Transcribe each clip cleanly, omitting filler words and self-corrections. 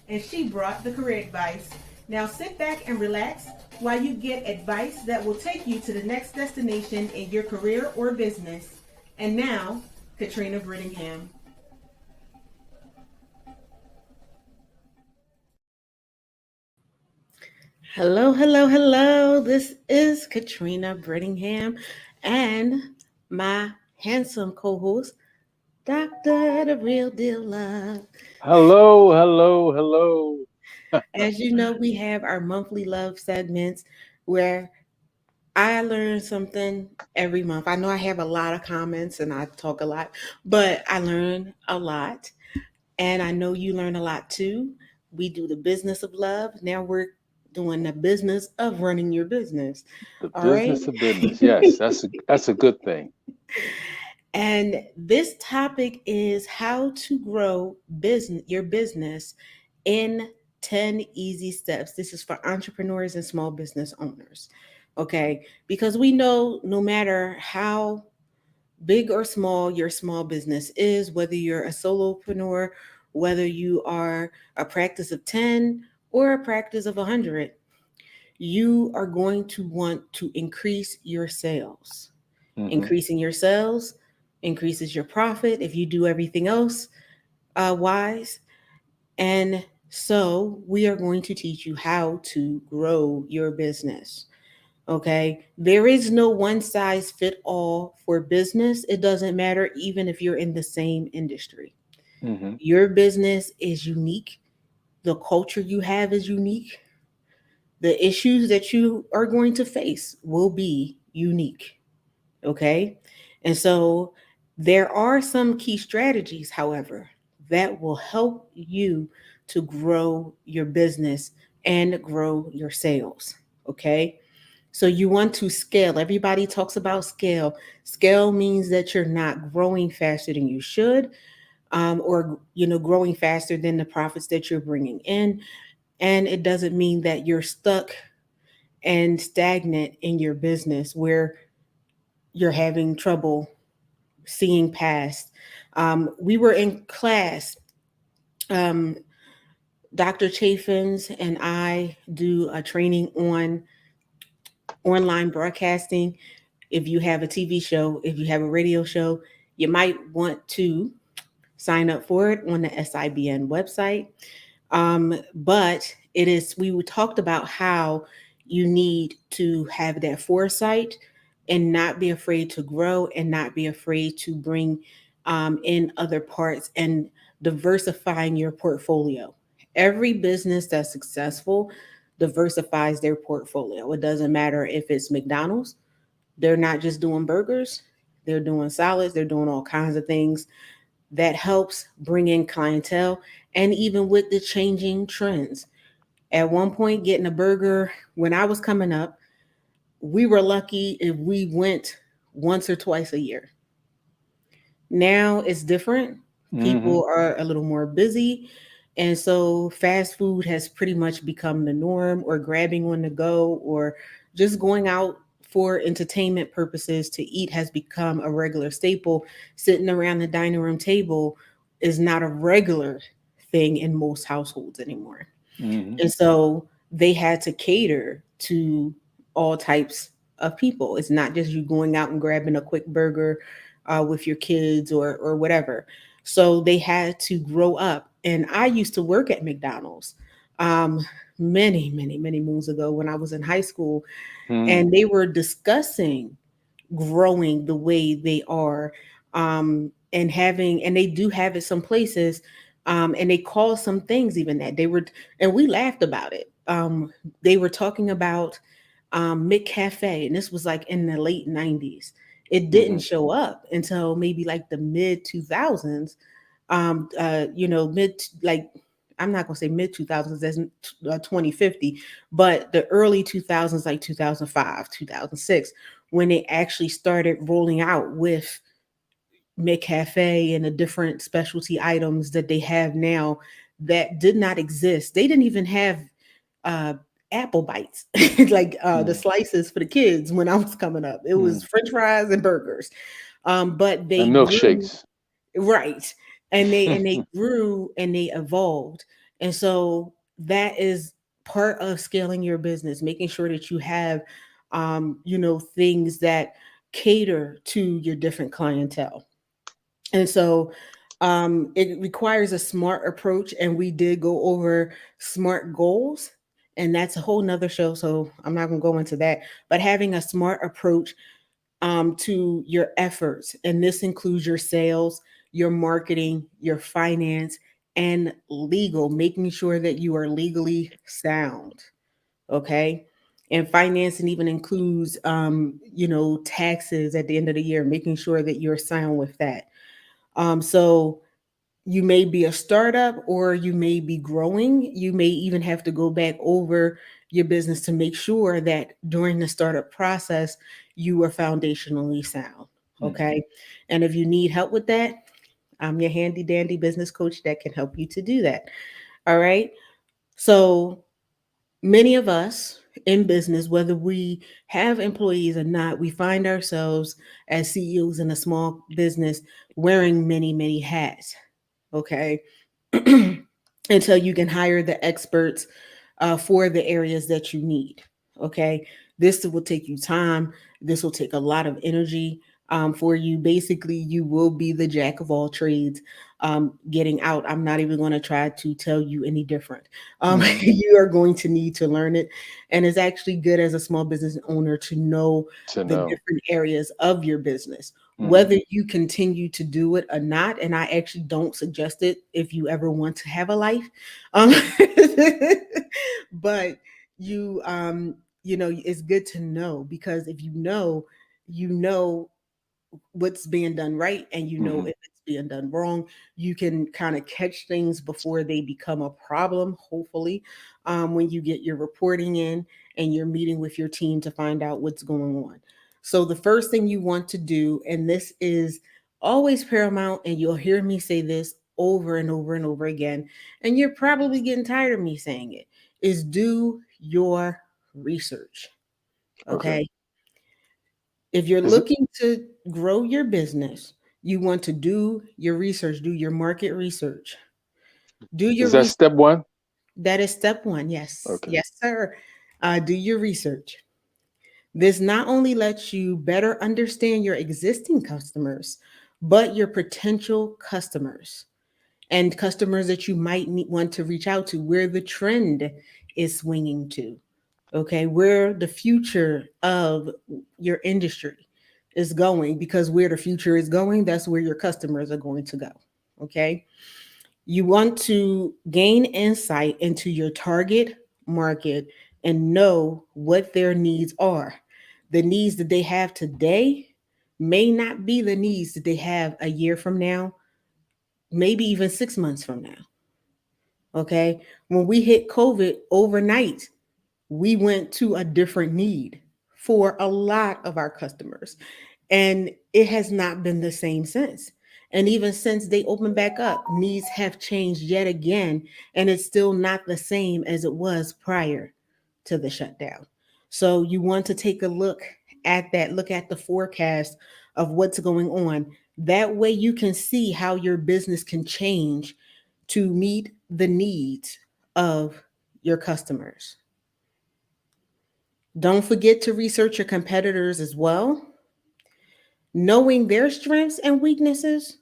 and she brought the career advice. Now sit back and relax while you get advice that will take you to the next destination in your career or business. And now, Katrina Brittingham. Hello, hello, hello. This is Katrina Brittingham and my handsome co host, Dr. The Real Deal Love. Hello, hello, hello. As you know, we have our monthly love segments where I learn something every month. I know I have a lot of comments and I talk a lot, but I learn a lot. And I know you learn a lot too. We do the business of love. Now we're doing the business of running your business. The All right. business of business. Yes, that's a good thing. And this topic is how to grow your business in 10 easy steps. This is for entrepreneurs and small business owners. Okay? Because we know no matter how big or small your small business is, whether you're a solopreneur, whether you are a practice of 10 or a practice of 100, you are going to want to increase your sales. Hmm. Increasing your sales increases your profit if you do everything else wise. And so we are going to teach you how to grow your business. Okay. There is no one size fit all for business. It doesn't matter even if you're in the same industry. Hmm. Your business is unique. The culture you have is unique. The issues that you are going to face will be unique. Okay. And so there are some key strategies, however, that will help you to grow your business and grow your sales. Okay. So you want to scale. Everybody talks about scale. Scale means that you're not growing faster than you should, or growing faster than the profits that you're bringing in. And it doesn't mean that you're stuck and stagnant in your business where you're having trouble seeing past. We were in class. Um, Dr. Chaffins and I do a training on online broadcasting. If you have a TV show, if you have a radio show, you might want to sign up for it on the SIBN website. But we talked about how you need to have that foresight and not be afraid to grow and not be afraid to bring in other parts and diversifying your portfolio. Every business that's successful diversifies their portfolio. It doesn't matter if it's McDonald's, they're not just doing burgers, they're doing salads, they're doing all kinds of things that helps bring in clientele. And even with the changing trends, at one point getting a burger when I was coming up, we were lucky if we went once or twice a year. Now it's different. Hmm. People are a little more busy, and so fast food has pretty much become the norm, or grabbing on the go, or just going out for entertainment purposes to eat has become a regular staple. Sitting around the dining room table is not a regular thing in most households anymore. Hmm. And so they had to cater to all types of people. It's not just you going out and grabbing a quick burger with your kids or whatever. So they had to grow up. And I used to work at McDonald's many, many, many moons ago when I was in high school, Hmm. and they were discussing growing the way they are, and they do have it some places, and they call some things even that they were, and we laughed about it. They were talking about McCafe, and this was like in the late 90s. It didn't Hmm. show up until maybe like the mid 2000s. Mid, like, I'm not gonna say mid 2000s, that's 2050, but the early 2000s, like 2005, 2006, when they actually started rolling out with McCafe and the different specialty items that they have now that did not exist. They didn't even have uh, apple bites, like the Hmm. slices for the kids when I was coming up. It Hmm. was French fries and burgers. But they And grew. milkshakes. Right. And they grew and they evolved. And so that is part of scaling your business, making sure that you have, things that cater to your different clientele. And so it requires a smart approach. And we did go over smart goals. And that's a whole nother show. So I'm not going to go into that. But having a smart approach to your efforts. And this includes your sales, your marketing, your finance, and legal, making sure that you are legally sound. Okay. And financing even includes, taxes at the end of the year, making sure that you're sound with that. So you may be a startup or you may be growing. You may even have to go back over your business to make sure that during the startup process, you are foundationally sound. Mm-hmm. Okay. And if you need help with that, I'm your handy dandy business coach that can help you to do that. All right. So many of us in business, whether we have employees or not, we find ourselves as CEOs in a small business wearing many, many hats. Okay. Until you can hire the experts for the areas that you need. Okay. This will take you time. This will take a lot of energy for you. Basically, you will be the jack of all trades getting out. I'm not even going to try to tell you any different. Mm-hmm. You are going to need to learn it. And it's actually good as a small business owner to know To the know. different areas of your business, Mm-hmm. whether you continue to do it or not. And I actually don't suggest it if you ever want to have a life. Um, but it's good to know, because if you know what's being done right, and you know Mm-hmm. if it's being done wrong. You can kind of catch things before they become a problem, hopefully, when you get your reporting in and you're meeting with your team to find out what's going on. So the first thing you want to do, and this is always paramount, and you'll hear me say this over and over and over again, and you're probably getting tired of me saying it, is do your research. Okay. Okay. If you're Is it looking to grow your business, you want to do your research, do your market research, do your is that research. step one? That is step one. Yes, Okay. yes, sir. Do your research. This not only lets you better understand your existing customers, but your potential customers and customers that you might want to reach out to, where the trend is swinging to. Okay, where the future of your industry is going, because where the future is going, that's where your customers are going to go. Okay, you want to gain insight into your target market and know what their needs are. The needs that they have today may not be the needs that they have a year from now, maybe even 6 months from now. Okay, when we hit COVID overnight, we went to a different need for a lot of our customers. And it has not been the same since. And even since they opened back up, needs have changed yet again. And it's still not the same as it was prior to the shutdown. So you want to take a look at that, look at the forecast of what's going on. That way you can see how your business can change to meet the needs of your customers. Don't forget to research your competitors as well. Knowing their strengths and weaknesses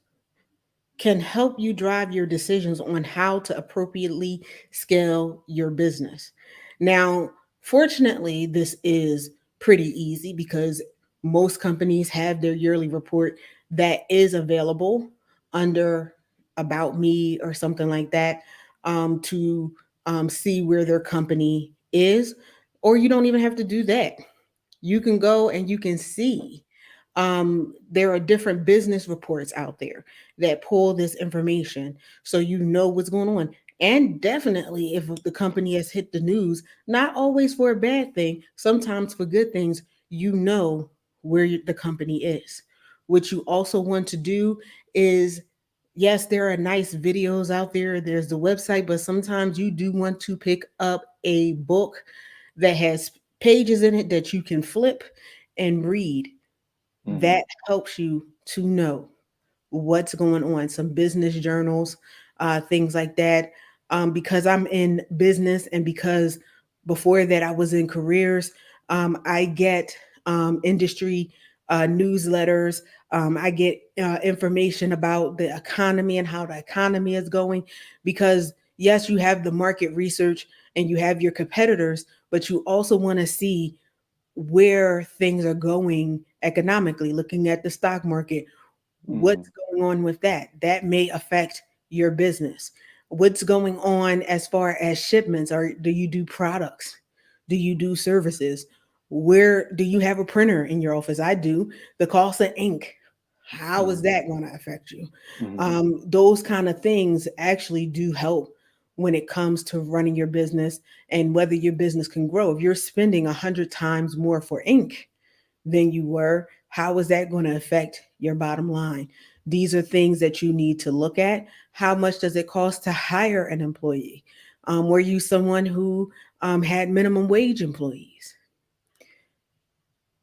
can help you drive your decisions on how to appropriately scale your business. Now, fortunately, this is pretty easy because most companies have their yearly report that is available under About Me or something like that, to see where their company is. Or you don't even have to do that. You can go and you can see. There are different business reports out there that pull this information so you know what's going on. And definitely, if the company has hit the news, not always for a bad thing, sometimes for good things, you know where the company is. What you also want to do is, yes, there are nice videos out there, there's the website, but sometimes you do want to pick up a book that has pages in it that you can flip and read. Mm-hmm. That helps you to know what's going on. Some business journals, things like that. because I'm in business and because before that I was in careers, I get industry newsletters. I get information about the economy and how the economy is going because, yes, you have the market research and you have your competitors, but you also want to see where things are going economically, looking at the stock market, Mm-hmm. what's going on with that. That may affect your business. What's going on as far as shipments? Or do you do products? Do you do services? Where do you have a printer in your office? I do. The cost of ink, how is Mm-hmm. that going to affect you? Mm-hmm. Those kind of things actually do help when it comes to running your business and whether your business can grow. If you're spending 100 times more for ink than you were, how is that going to affect your bottom line? These are things that you need to look at. How much does it cost to hire an employee? Were you someone who had minimum wage employees?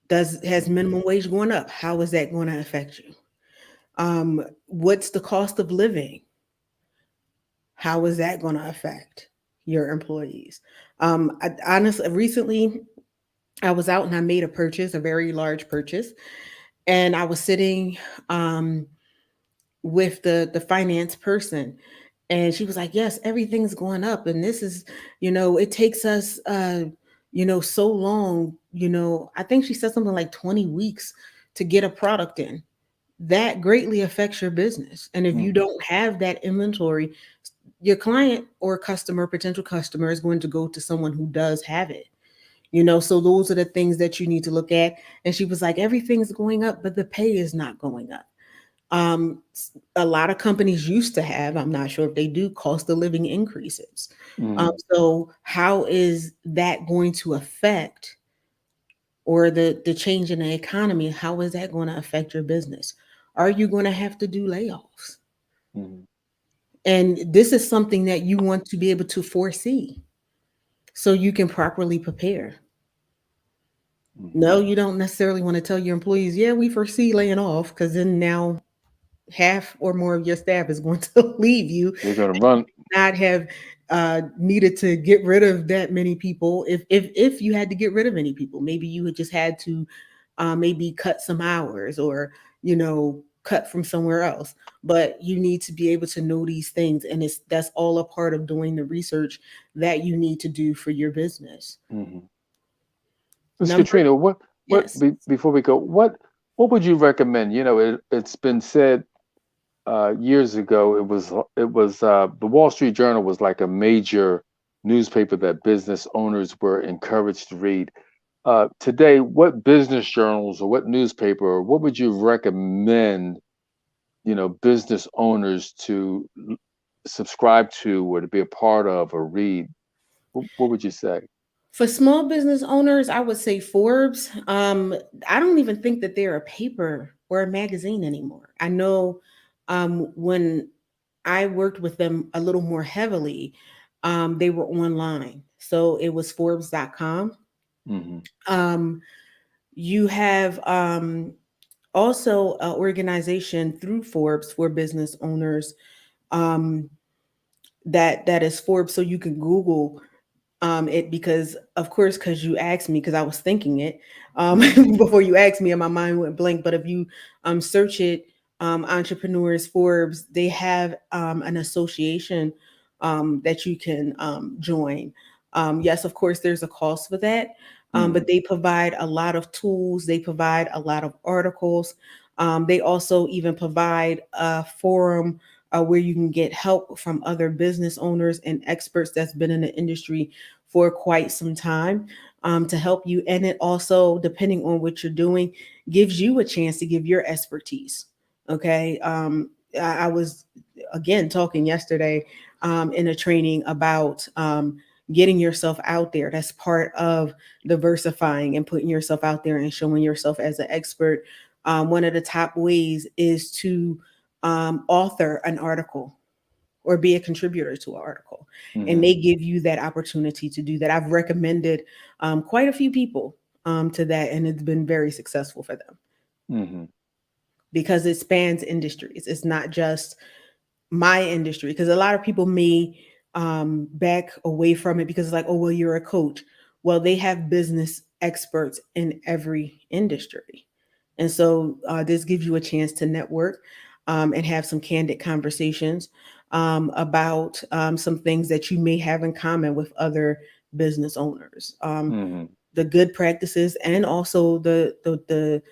Does has minimum wage going up? How is that going to affect you? What's the cost of living? How is that going to affect your employees? I honestly, recently I was out and I made a purchase, a very large purchase, and I was sitting um, with the finance person, and she was like, "Yes, everything's going up, and this is, it takes us, so long. I think she said something like 20 weeks to get a product in. That greatly affects your business, and if you Mm-hmm. don't have that inventory, your client or customer, potential customer, is going to go to someone who does have it." So those are the things that you need to look at. And she was like, everything's going up, but the pay is not going up. A lot of companies used to have, I'm not sure if they do, cost of living increases. Mm-hmm. So how is that going to affect, or the change in the economy, how is that going to affect your business? Are you going to have to do layoffs? Mm-hmm. And this is something that you want to be able to foresee so you can properly prepare. Mm-hmm. No, you don't necessarily want to tell your employees, yeah, we foresee laying off, because then now half or more of your staff is going to leave you. They're going to run. Not have needed to get rid of that many people. If you had to get rid of any people, maybe you had just had to maybe cut some hours, or cut from somewhere else. But you need to be able to know these things, and that's all a part of doing the research that you need to do for your business. Mm-hmm. Miss Number Katrina, Yes. before we go, what would you recommend? It's been said years ago. It was the Wall Street Journal was like a major newspaper that business owners were encouraged to read. Today, what business journals or what newspaper or what would you recommend, business owners to subscribe to or to be a part of or read? What would you say? For small business owners, I would say Forbes. I don't even think that they're a paper or a magazine anymore. I know when I worked with them a little more heavily, they were online. So it was Forbes.com. Mm-hmm. Um, you have also an organization through Forbes for business owners, um, that is Forbes. So you can Google it, because of course, because you asked me, because I was thinking it Mm-hmm. before you asked me and my mind went blank. But if you search it, entrepreneurs Forbes, they have an association that you can join. Yes, of course there's a cost for that, Mm-hmm. but they provide a lot of tools, they provide a lot of articles. They also even provide a forum where you can get help from other business owners and experts that's been in the industry for quite some time, to help you. And it also, depending on what you're doing, gives you a chance to give your expertise. Okay. I was again talking yesterday in a training about getting yourself out there. That's part of diversifying and putting yourself out there and showing yourself as an expert. One of the top ways is to author an article or be a contributor to an article. And Mm-hmm. they give you that opportunity to do that. I've recommended quite a few people to that, and it's been very successful for them Mm-hmm. because it spans industries. It's not just my industry, because a lot of people may back away from it because it's like, oh, well, you're a coach. Well, they have business experts in every industry. And so this gives you a chance to network and have some candid conversations about some things that you may have in common with other business owners. Mm-hmm. The good practices and also the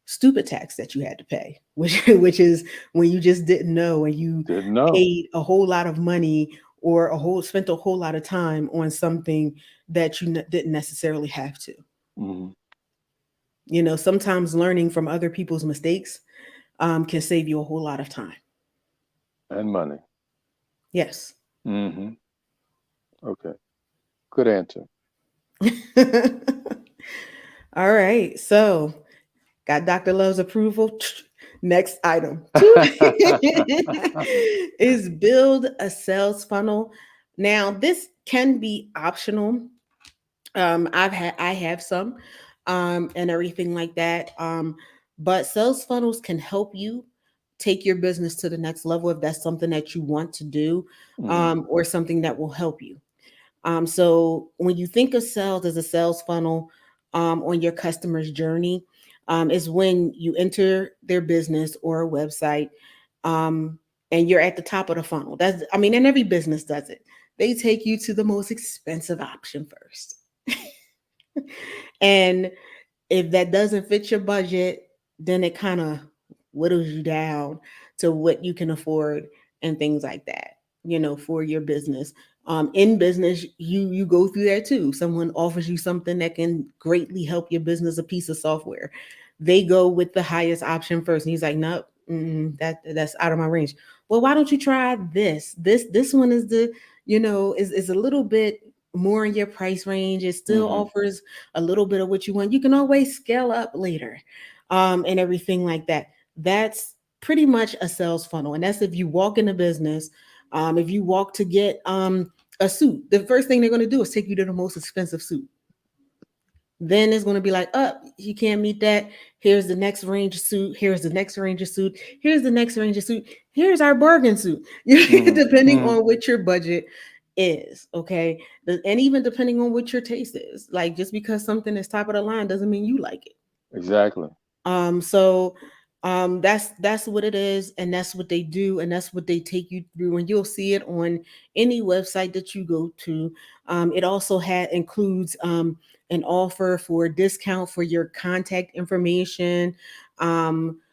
stupid tax that you had to pay, which is when you just didn't know and you Didn't know. paid a whole lot of money or spent a whole lot of time on something that you didn't necessarily have to. Mm-hmm. Sometimes learning from other people's mistakes can save you a whole lot of time. And money. Yes. Mm-hmm. Okay. Good answer. All right. So got Dr. Love's approval. Next item two is build a sales funnel. Now, this can be optional. I have some and everything like that. But sales funnels can help you take your business to the next level if that's something that you want to do, Mm-hmm. or something that will help you. So when you think of sales as a sales funnel on your customer's journey, is when you enter their business or a website, um, and you're at the top of the funnel. And every business does it. They take you to the most expensive option first. And if that doesn't fit your budget, then it kind of whittles you down to what you can afford and things like that, for your business. In business, you go through that too. Someone offers you something that can greatly help your business, a piece of software. They go with the highest option first, and he's like, "Nope, that's out of my range." Well, why don't you try this? This one is is a little bit more in your price range. It still Mm-hmm. offers a little bit of what you want. You can always scale up later, and everything like that. That's pretty much a sales funnel. And that's if you walk in a business, if you walk to get a suit, the first thing they're going to do is take you to the most expensive suit. Then it's going to be like, up, you can't meet that. Here's the next range of suit. Here's the next range of suit. Here's the next range of suit. Here's our bargain suit, depending Mm-hmm. on what your budget is. Okay. And even depending on what your taste is. Like, just because something is top of the line doesn't mean you like it. Exactly. So that's what it is, and that's what they do, and that's what they take you through, and you'll see it on any website that you go to. It also includes an offer for a discount for your contact information.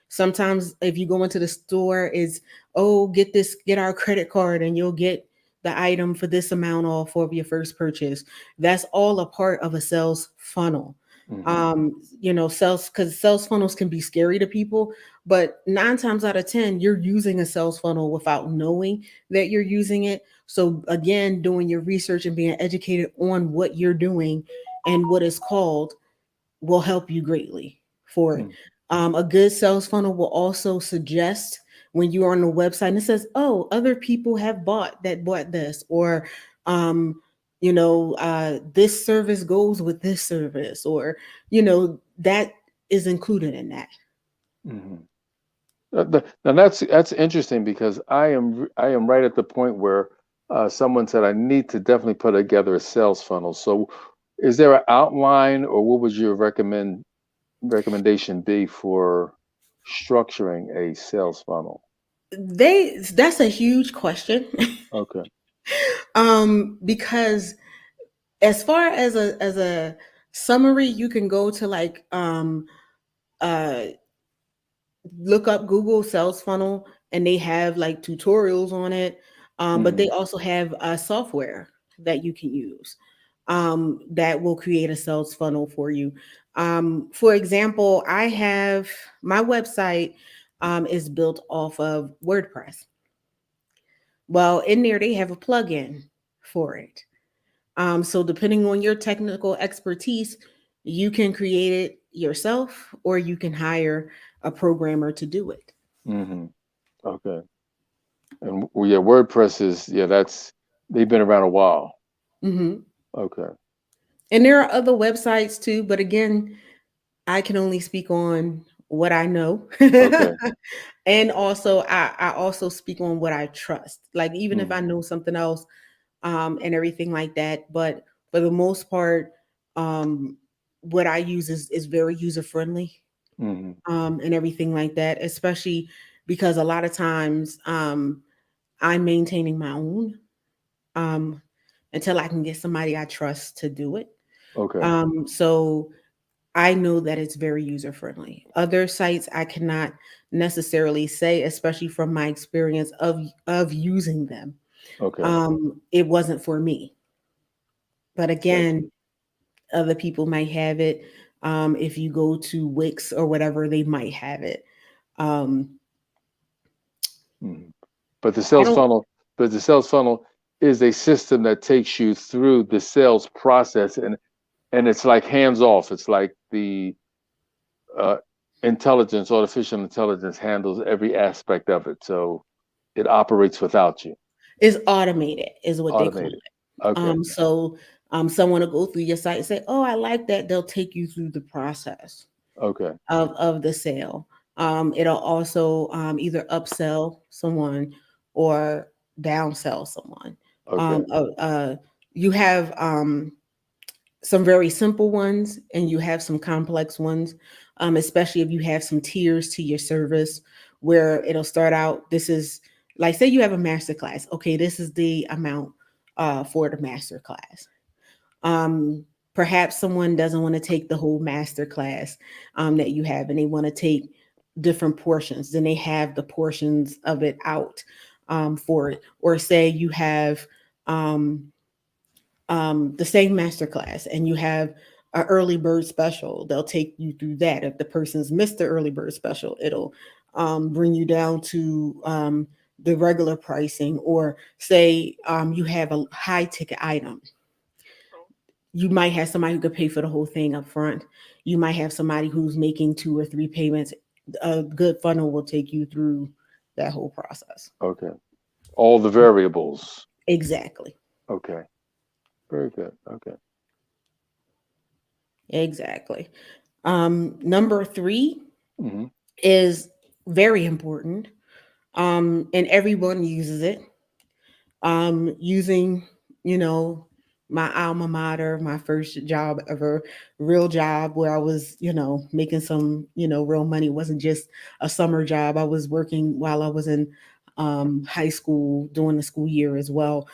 Sometimes if you go into the store, is, oh, get our credit card and you'll get the item for this amount off of your first purchase. That's all a part of a sales funnel. Mm-hmm. Sales, because sales funnels can be scary to people, but 9 times out of 10 you're using a sales funnel without knowing that you're using it. So again, doing your research and being educated on what you're doing and what it's called will help you greatly for it. A good sales funnel will also suggest when you are on the website and it says, "Oh, other people have bought this," or this service goes with this service, or that is included in that. Mm-hmm. Now that's interesting because I am right at the point where someone said I need to definitely put together a sales funnel. So, is there an outline, or what would your recommendation be for structuring a sales funnel? That's a huge question. Okay. Because as far as a summary, you can go to like uh look up Google Sales Funnel, and they have like tutorials on it. But Mm-hmm. they also have software that you can use that will create a sales funnel for you. For example, I have my website is built off of WordPress. Well, in there they have a plugin for it. So depending on your technical expertise, you can create it yourself or you can hire a programmer to do it. Mm-hmm. Okay. And yeah, WordPress is that's they've been around a while. Hmm. Okay. And there are other websites too, but again, I can only speak on what I know. Okay. And also I also speak on what I trust. Like even if Mm. I know something else, and everything like that. But for the most part, um, what I use is very user friendly, Mm-hmm. and everything like that, especially because a lot of times I'm maintaining my own um, until I can get somebody I trust to do it. Okay. So I know that it's very user friendly. Other sites I cannot necessarily say, especially from my experience of using them. Okay. It wasn't for me. But Gotcha. again, other people might have it. If you go to Wix or whatever, they might have it. Um, Mhm. But the I sales don't. funnel, but the sales funnel is a system that takes you through the sales process, and it's like hands off. It's like the uh, intelligence, artificial intelligence handles every aspect of it, so it operates without you. It's automated, is what they call Automated. it. Okay. So someone will go through your site and say, "Oh, I like that." They'll take you through the process Okay. of the sale. It'll also either upsell someone or downsell someone. Okay. Um, uh, uh, you have some very simple ones and you have some complex ones, especially if you have some tiers to your service where it'll start out. This is like, say you have a master class. Okay, this is the amount for the master class. um, Perhaps someone doesn't want to take the whole master class that you have and they want to take different portions, then they have the portions of it out for it. Or say you have um, the same master class and you have an early bird special, they'll take you through that. If the person's missed the early bird special, it'll bring you down to the regular pricing. Or say you have a high ticket item, you might have somebody who could pay for the whole thing up front. You might have somebody who's making two or three payments. A good funnel will take you through that whole process. Okay. All the variables. Exactly. Okay. Very good. Okay. Exactly. Number three Mm-hmm. is very important, and everyone uses it. Using, you know, my alma mater, my first job ever, real job where I was, making some, real money. It wasn't just a summer job. I was working while I was in high school, during the school year as well.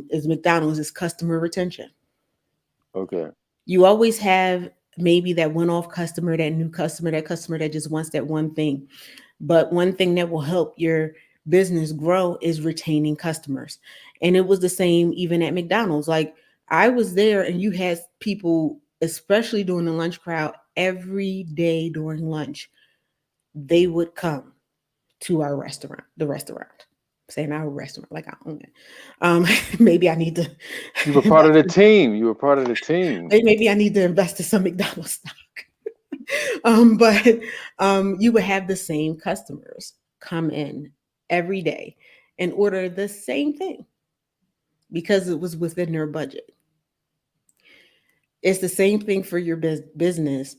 Is McDonald's is customer retention. Okay. You always have maybe that one-off customer, that new customer, that customer that just wants that one thing. But one thing that will help your business grow is retaining customers. And it was the same even at McDonald's. Like, I was there and you had people, especially during the lunch crowd, every day during lunch, they would come to our restaurant, the restaurant. I'm saying our restaurant like I own it. Um, maybe I need to You were part of invest the team. You were part of the team. maybe I need to invest in some McDonald's stock. But you would have the same customers come in every day and order the same thing because it was within their budget. It's the same thing for your business.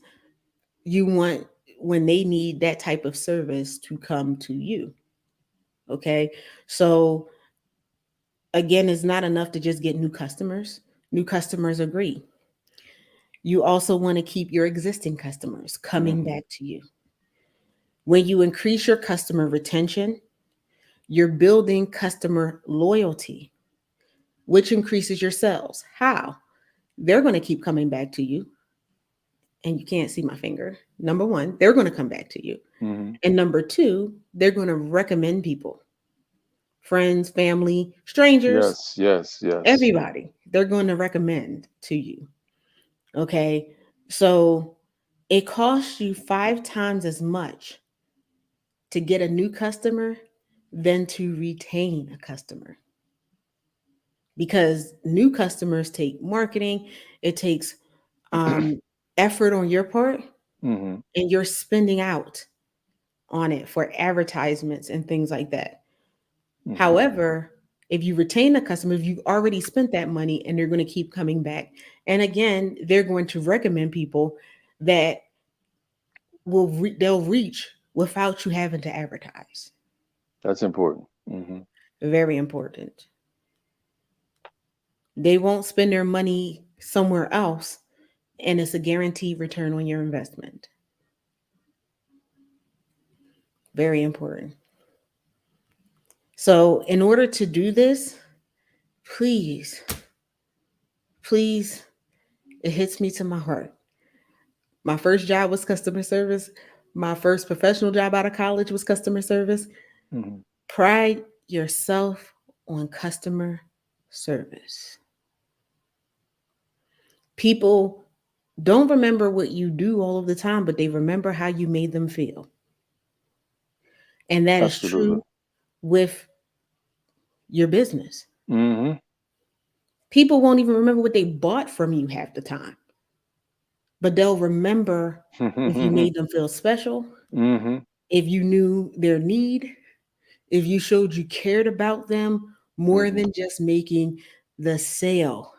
You want, when they need that type of service, to come to you. Okay. So again, it's not enough to just get new customers. New customers are great. You also want to keep your existing customers coming Mm-hmm. back to you. When you increase your customer retention, you're building customer loyalty, which increases your sales. How? They're going to keep coming back to you. And you can't see my finger. Number one, they're going to come back to you. Mm-hmm. And number two, they're going to recommend people, friends, family, strangers, Yes. Yes. Yes. everybody. They're going to recommend to you. Okay. So it costs you 5 times as much to get a new customer than to retain a customer, because new customers take marketing, it takes um, effort on your part, Mm-hmm. and you're spending out on it for advertisements and things like that. Mm-hmm. However, if you retain a customer, if you've already spent that money and they're going to keep coming back, and again, they're going to recommend people that they'll reach without you having to advertise. That's important. Mm-hmm. Very important. They won't spend their money somewhere else, and it's a guaranteed return on your investment. Very important. So, in order to do this, please, please, it hits me to my heart. My first job was customer service. My first professional job out of college was customer service. Mm-hmm. Pride yourself on customer service. People don't remember what you do all of the time, but they remember how you made them feel. And that is Absolutely. true with your business. Mm-hmm. People won't even remember what they bought from you half the time, but they'll remember if you made them feel special, Mm-hmm. if you knew their need, if you showed you cared about them more Mm-hmm. than just making the sale.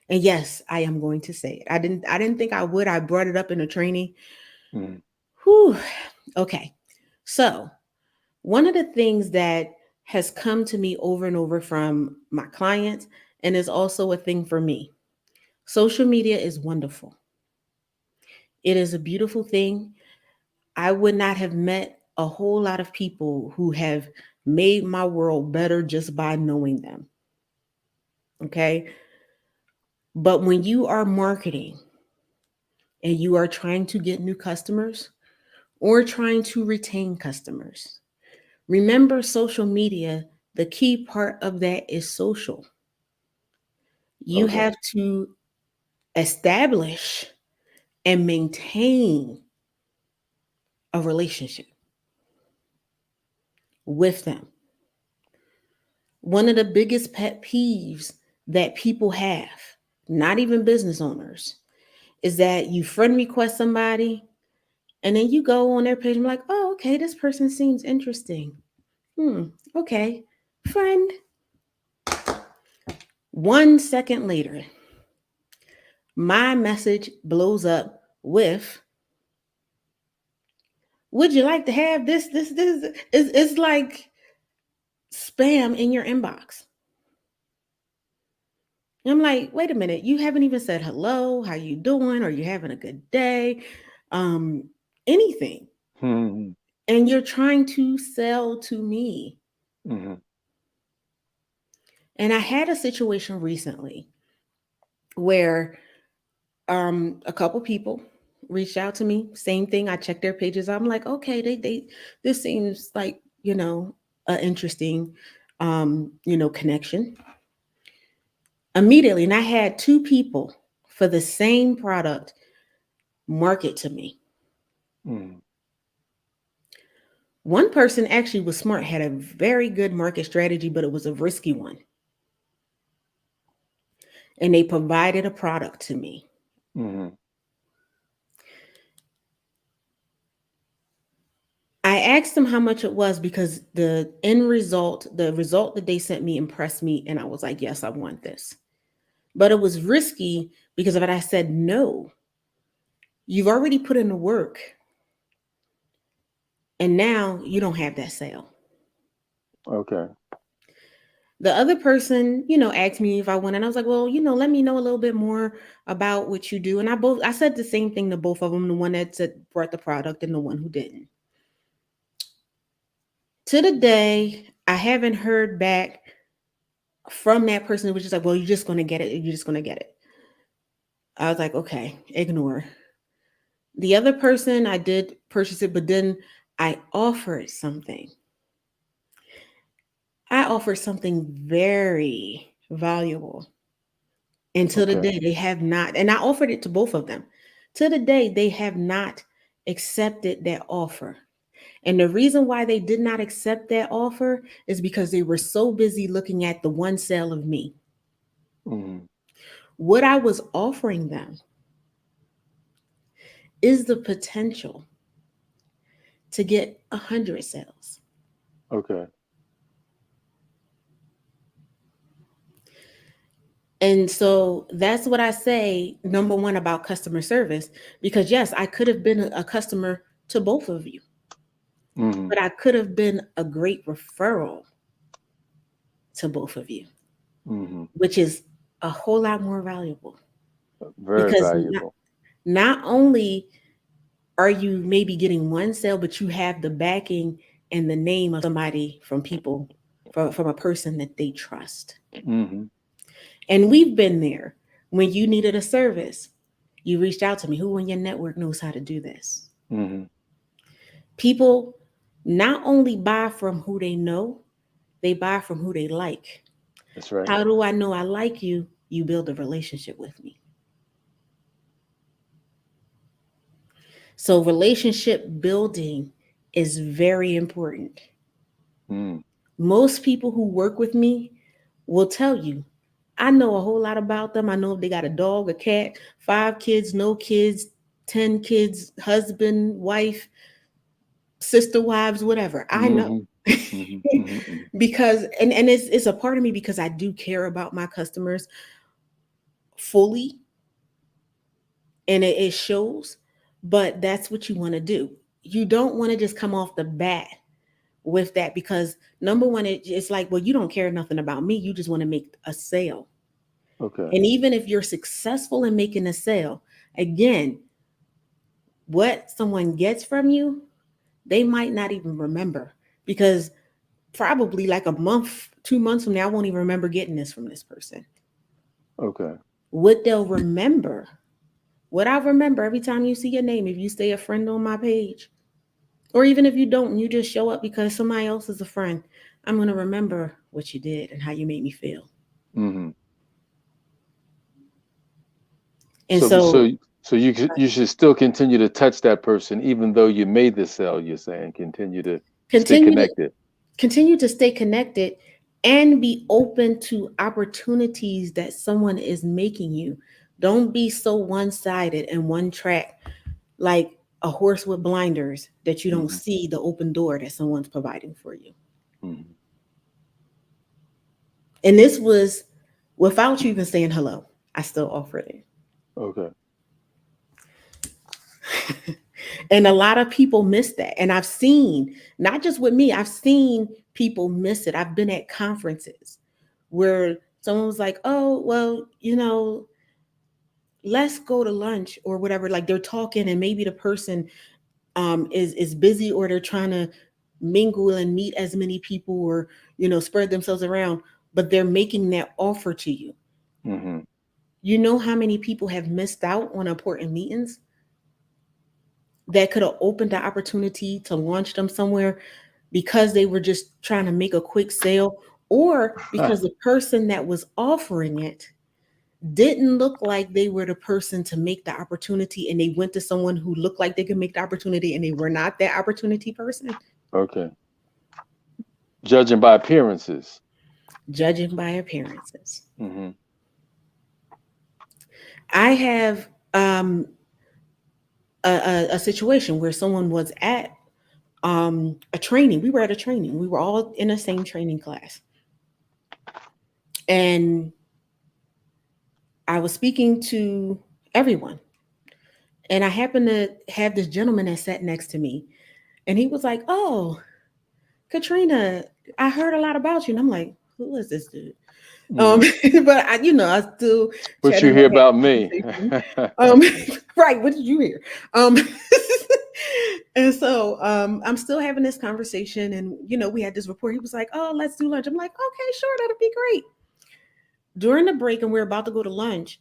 And yes, I am going to say it. I didn't think I would. I brought it up in a training. Mm-hmm. Whew. Okay. So, one of the things that has come to me over and over from my clients, and is also a thing for me, social media is wonderful. It is a beautiful thing. I would not have met a whole lot of people who have made my world better just by knowing them. Okay. But when you are marketing and you are trying to get new customers or trying to retain customers, remember social media, the key part of that is social. You Okay. have to establish and maintain a relationship with them. One of the biggest pet peeves that people have, not even business owners, is that you friend request somebody and then you go on their page and be like, oh, okay, this person seems interesting. Hmm, okay. Friend. 1 second later, my message blows up with, would you like to have this? It's like spam in your inbox. And I'm like, wait a minute, you haven't even said hello, how you doing? Are you having a good day? Um, anything. Mm-hmm. And you're trying to sell to me. Mm-hmm. And I had a situation recently where a couple people reached out to me. Same thing. I checked their pages. I'm like, okay, they this seems like, an interesting connection. Immediately, and I had two people for the same product market to me. Mm-hmm. One person actually was smart, had a very good market strategy, but it was a risky one. And they provided a product to me. Mm-hmm. I asked them how much it was because the result that they sent me impressed me. And I was like, yes, I want this. But it was risky because of it. I said, no, you've already put in the work and now you don't have that sale. Okay. The other person, asked me if I wanted. And I was like, well, let me know a little bit more about what you do. And I said the same thing to both of them, the one that said brought the product and the one who didn't. To the day, I haven't heard back from that person. It was just like, well, you're just gonna get it. You're just gonna get it. I was like, okay, ignore. The other person, I did purchase it, but then I offered something. I offered something very valuable. And to the Okay. day, they have not, and I offered it to both of them. To the day, they have not accepted that offer. And the reason why they did not accept that offer is because they were so busy looking at the one sale of me. Mm-hmm. What I was offering them is the potential to get 100 sales. Okay. And so that's what I say, number one, about customer service, because yes, I could have been a customer to both of you, Mm-hmm. but I could have been a great referral to both of you, Mm-hmm. which is a whole lot more valuable Very because valuable. not only are you maybe getting one sale, but you have the backing and the name of somebody from people from a person that they trust. Hmm. And we've been there. When you needed a service, you reached out to me. Who in your network knows how to do this? Hmm. People not only buy from who they know, they buy from who they like. That's right. How do I know I like you? You build a relationship with me. So, relationship building is very important. Mm. Most people who work with me will tell you, I know a whole lot about them. I know if they got a dog, a cat, 5 kids, no kids, 10 kids, husband, wife, sister wives, whatever. I know. Hmm. Hmm. Hmm. Because and it's a part of me because I do care about my customers fully and it shows, but that's what you want to do. You don't want to just come off the bat with that because number one, it's like, well, you don't care nothing about me. You just want to make a sale. Okay. And even if you're successful in making a sale, again, what someone gets from you, they might not even remember because probably like a month, 2 months from now, I won't even remember getting this from this person. Okay. What they'll remember, what I remember every time you see your name, if you stay a friend on my page, or even if you don't and you just show up because somebody else is a friend, I'm going to remember what you did and how you made me feel. Hmm. And So so you should still continue to touch that person even though you made the sale. You're saying continue to stay continue to connected. continue to stay connected and be open to opportunities that someone is making you. Don't be so one-sided and one track like a horse with blinders that you don't Hmm. see the open door that someone's providing for you. Hmm. And this was without you even saying hello. I still offered it. Okay. And a lot of people miss that. And I've seen, not just with me, I've seen people miss it. I've been at conferences where someone was like, oh, well, let's go to lunch or whatever. Like they're talking and maybe the person is busy or they're trying to mingle and meet as many people or, spread themselves around, but they're making that offer to you. Hmm. You know how many people have missed out on important meetings that could have opened the opportunity to launch them somewhere because they were just trying to make a quick sale or because the person that was offering it didn't look like they were the person to make the opportunity and they went to someone who looked like they could make the opportunity and they were not that opportunity person. Okay. Judging by appearances. Judging by appearances. Hmm. I have a situation where someone was at a training. We were at a training. We were all in the same training class. And I was speaking to everyone. And I happened to have this gentleman that sat next to me. And he was like, oh, Katrina, I heard a lot about you. And I'm like, who is this dude? Um, Hmm. but I still What chatting you up, hear having about me? conversation. Um, right, what did you hear? Um, and so I'm still having this conversation, and we had this report. He was like, "Oh, let's do lunch." I'm like, "Okay, sure, that'll be great." During the break, and we're about to go to lunch,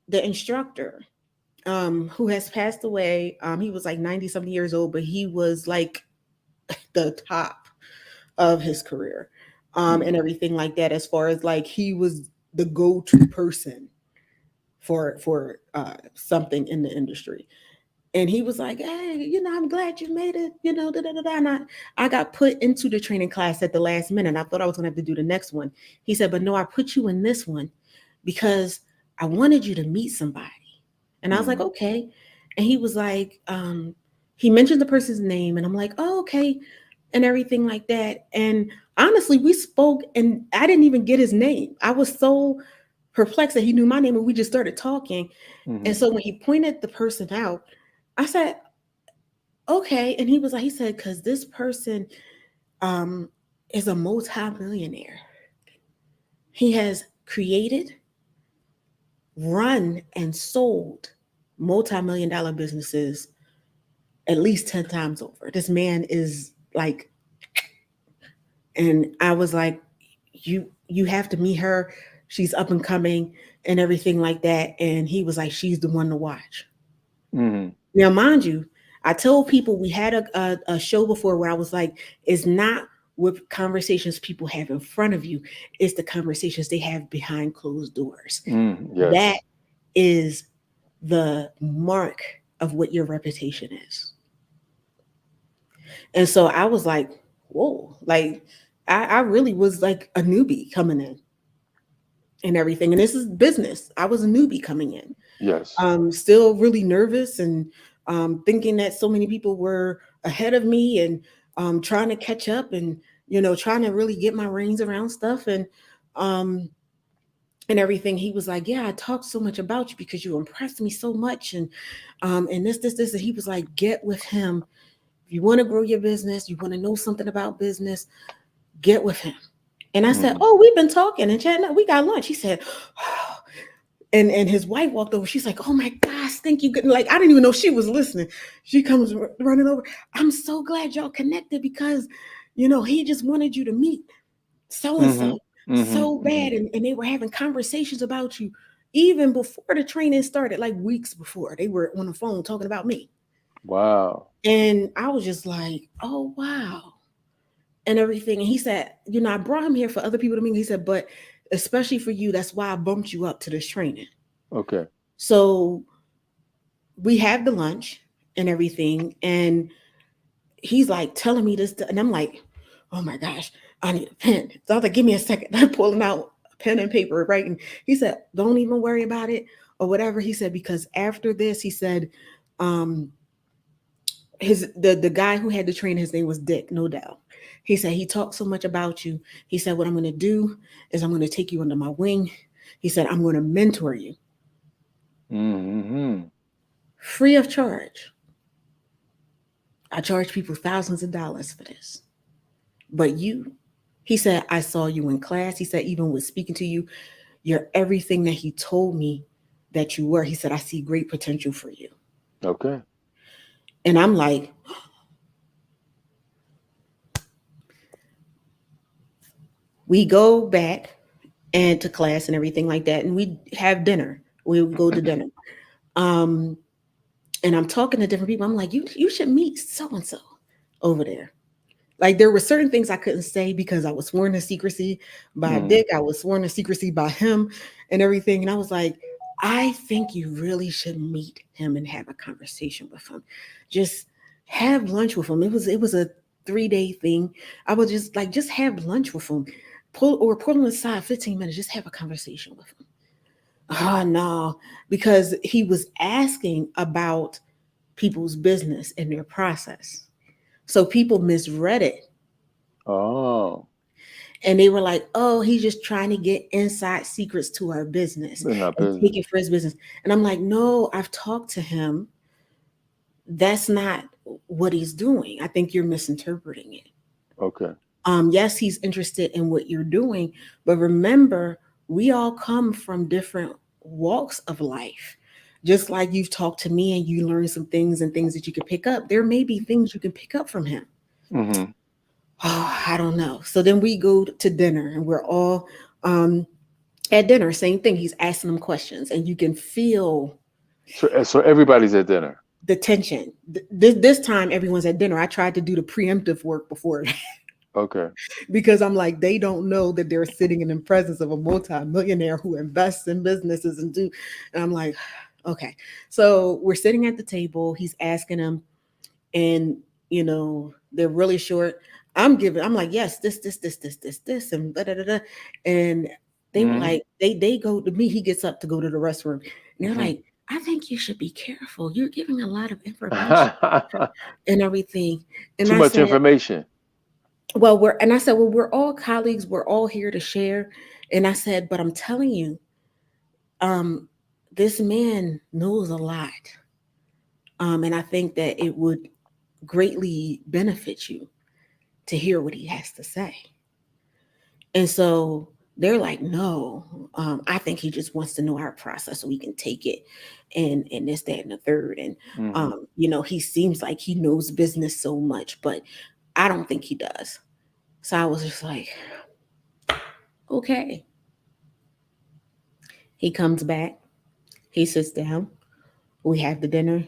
the instructor, who has passed away, he was like 90 something years old, but he was like the top of his career, and Hmm. everything like that. As far as like he was the go-to person for something in the industry. And he was like, "Hey, I'm glad you made it. Da da da da." And I got put into the training class at the last minute. I thought I was gonna have to do the next one. He said, "But no, I put you in this one because I wanted you to meet somebody." And I was like, Hmm. "Okay." And he was like, he mentioned the person's name, and I'm like, "Oh, okay," and everything like that. And honestly, we spoke, and I didn't even get his name. I was so perplexed that he knew my name, and we just started talking. Hmm. And so when he pointed the person out, I said, okay. And he said, because this person um, is a multi-millionaire. He has created, run and sold multi-million dollar businesses at least 10 times over. This man is like, and I was like, you have to meet her. She's up and coming and everything like that. And he was like, she's the one to watch. Hmm. Now, mind you, I told people we had a show before where I was like, it's not what conversations people have in front of you, it's the conversations they have behind closed doors. Mm, That yes. is the mark of what your reputation is. And so I was like, whoa, like I really was like a newbie coming in and everything. And this is business. I was a newbie coming in. Yes. Still really nervous and thinking that so many people were ahead of me and trying to catch up and trying to really get my reins around stuff um, and everything. He was like, "Yeah, I talked so much about you because you impressed me so much," and this, and he was like, "Get with him if you want to grow your business. You want to know something about business. Get with him." And I said, Hmm. "Oh, we've been talking and chatting. We got lunch." He said, oh, and his wife walked over. She's like, "Oh my gosh, thank you." Like I didn't even know she was listening. She comes running over. "I'm so glad y'all connected because, he just wanted you to meet so and Hmm. so Hmm. so Hmm. bad, and they were having conversations about you even before the training started, like weeks before. They were on the phone talking about me, Wow. and I was just like, oh wow, and everything. And he said, I brought him here for other people to meet. He said, but especially for you, that's why I bumped you up to this training. Okay. So we had the lunch and everything, and he's like telling me this, and I'm like, oh my gosh, I need a pen. So I was like, give me a second. I'm pulling out a pen and paper, right? And he said, don't even worry about it or whatever. He said, because after this, he said, um, the guy who had the train, his name was Dick, no doubt. He said he talked so much about you. He said, what I'm going to do is I'm going to take you under my wing. He said, I'm going to mentor you Hmm. free of charge. I charge people thousands of dollars for this. But you, he said, I saw you in class. He said, even with speaking to you, you're everything that he told me that you were. He said, I see great potential for you. Okay. And I'm like, we go back and to class and everything like that. And we have dinner. We would go to dinner. Um, and I'm talking to different people. I'm like, you should meet so and so over there. Like there were certain things I couldn't say because I was sworn to secrecy by Hmm. Dick. I was sworn to secrecy by him and everything. And I was like, I think you really should meet him and have a conversation with him. Just have lunch with him. It was a 3-day thing. I was just like, just have lunch with him. Pull him aside 15 minutes, just have a conversation with him. Oh no, because he was asking about people's business and their process. So people misread it Oh, and they were like, "Oh, he's just trying to get inside secrets to our business in our and take business. it for his business." And I'm like, "No, I've talked to him. That's not what he's doing. I think you're misinterpreting it. Okay. Yes, he's interested in what you're doing, but remember, we all come from different walks of life. Just like you've talked to me and you learned some things and things that you could pick up, there may be things you can pick up from him." Hmm. Oh, I don't know. So then we go to dinner and we're all um, at dinner, same thing. He's asking them questions, and you can feel So everybody's at dinner. the tension. This time, everyone's at dinner. I tried to do the preemptive work before Okay. because I'm like, they don't know that they're sitting in the presence of a multi-millionaire who invests in businesses and do. And I'm like, okay. So we're sitting at the table. He's asking them, and they're really short. I'm like, yes, this, and da da da da. And they were Hmm. like, they go to me, he gets up to go to the restroom. And they're Hmm. like, I think you should be careful. You're giving a lot of information and everything. And Too I much said, information. well, we're all colleagues, we're all here to share. And I said, but I'm telling you, um, this man knows a lot. And I think that it would greatly benefit you to hear what he has to say. And so They're like, no, I think he just wants to know our process so we can take it, and this, that, and the third. And Mm-hmm. he seems like he knows business so much, but I don't think he does. So I was just like, okay. He comes back, he sits down, we have the dinner,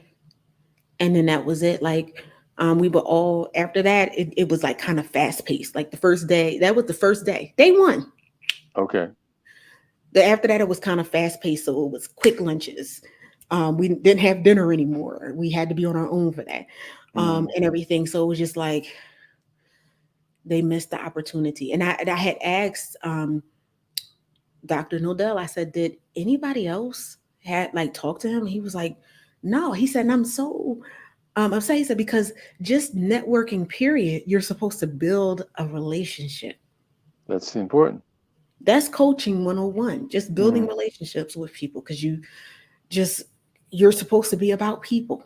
and then that was it. Like, we were all after that. It was like kind of fast paced. Like the first day, that was the first day, day one. Okay. The after that, it was kind of fast paced, so it was quick lunches. We didn't have dinner anymore. We had to be on our own for that, Mm-hmm. and everything. So it was just like they missed the opportunity. And I had asked Dr. Nodell. I said, did anybody else had like talked to him? He was like, no. He said, and I'm so upset. He said, because just networking, period, you're supposed to build a relationship. That's important. That's coaching 101, just building Mm-hmm. relationships with people, because just you're supposed to be about people,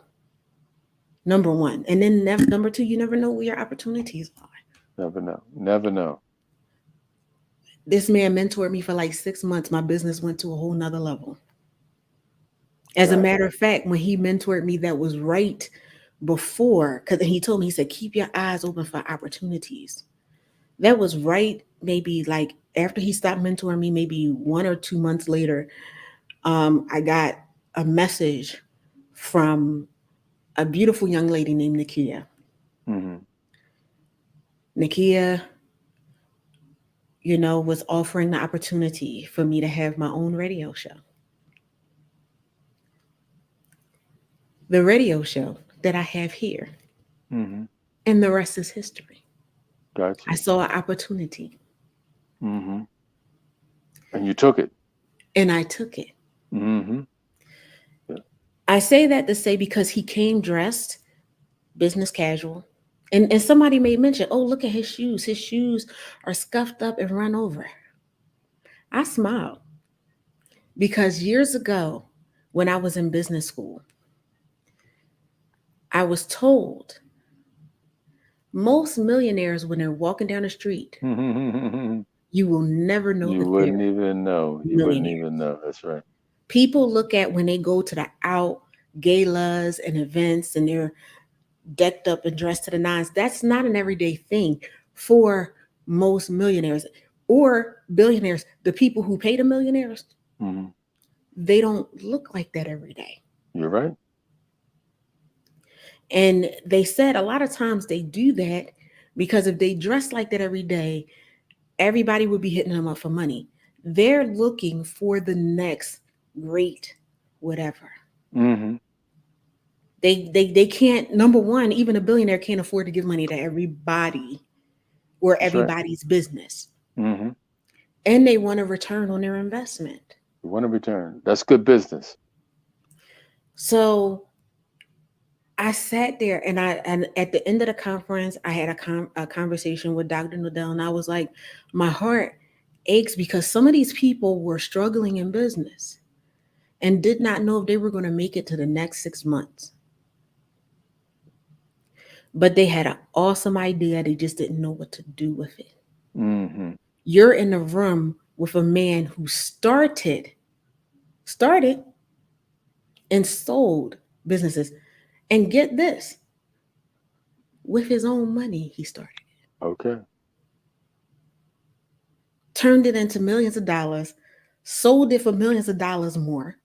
number one. And then number two, you never know where your opportunities are. Never know. Never know. This man mentored me for like 6 months. My business went to a whole nother level. As a Got matter of fact, when he mentored me, that was right before, because he told me, he said, keep your eyes open for opportunities. That was right, maybe like after he stopped mentoring me, maybe 1 or 2 months later, I got a message from a beautiful young lady named Nakia. it. Mm-hmm. Nakia, was offering the opportunity for me to have my own radio show. The radio show that I have here, Mm-hmm. and the rest is history. Got I you. saw an opportunity Mm-hmm. And you took it. and I took it. Mm-hmm. Yeah. I say that to say, because he came dressed business casual. And somebody may mention, oh, look at his shoes. His shoes are scuffed up and run over. I smiled because years ago, when I was in business school, I was told most millionaires, when they're walking down the street, you will never know You that they're wouldn't even know. You wouldn't millionaires. even know. That's right. People look at when they go to the out galas and events and they're decked up and dressed to the nines. That's not an everyday thing for most millionaires or billionaires. The people who pay the millionaires, Mm-hmm. they don't look like that every day. You're right. And they said a lot of times they do that because if they dress like that every day, everybody would be hitting them up for money. They're looking for the next great whatever. Mm-hmm. They can't, number one, even a billionaire can't afford to give money to everybody or That's right. everybody's business. Mm-hmm. And they want a return on their investment. You want to return. That's good business. So I sat there, and at the end of the conference, I had a conversation with Dr. Nodell, and I was like, my heart aches because some of these people were struggling in business and did not know if they were going to make it to the next 6 months. But they had an awesome idea. They just didn't know what to do with it. Mm-hmm. You're in a room with a man who started and sold businesses. And get this, with his own money, he started. Okay. Turned it into millions of dollars, sold it for millions of dollars more,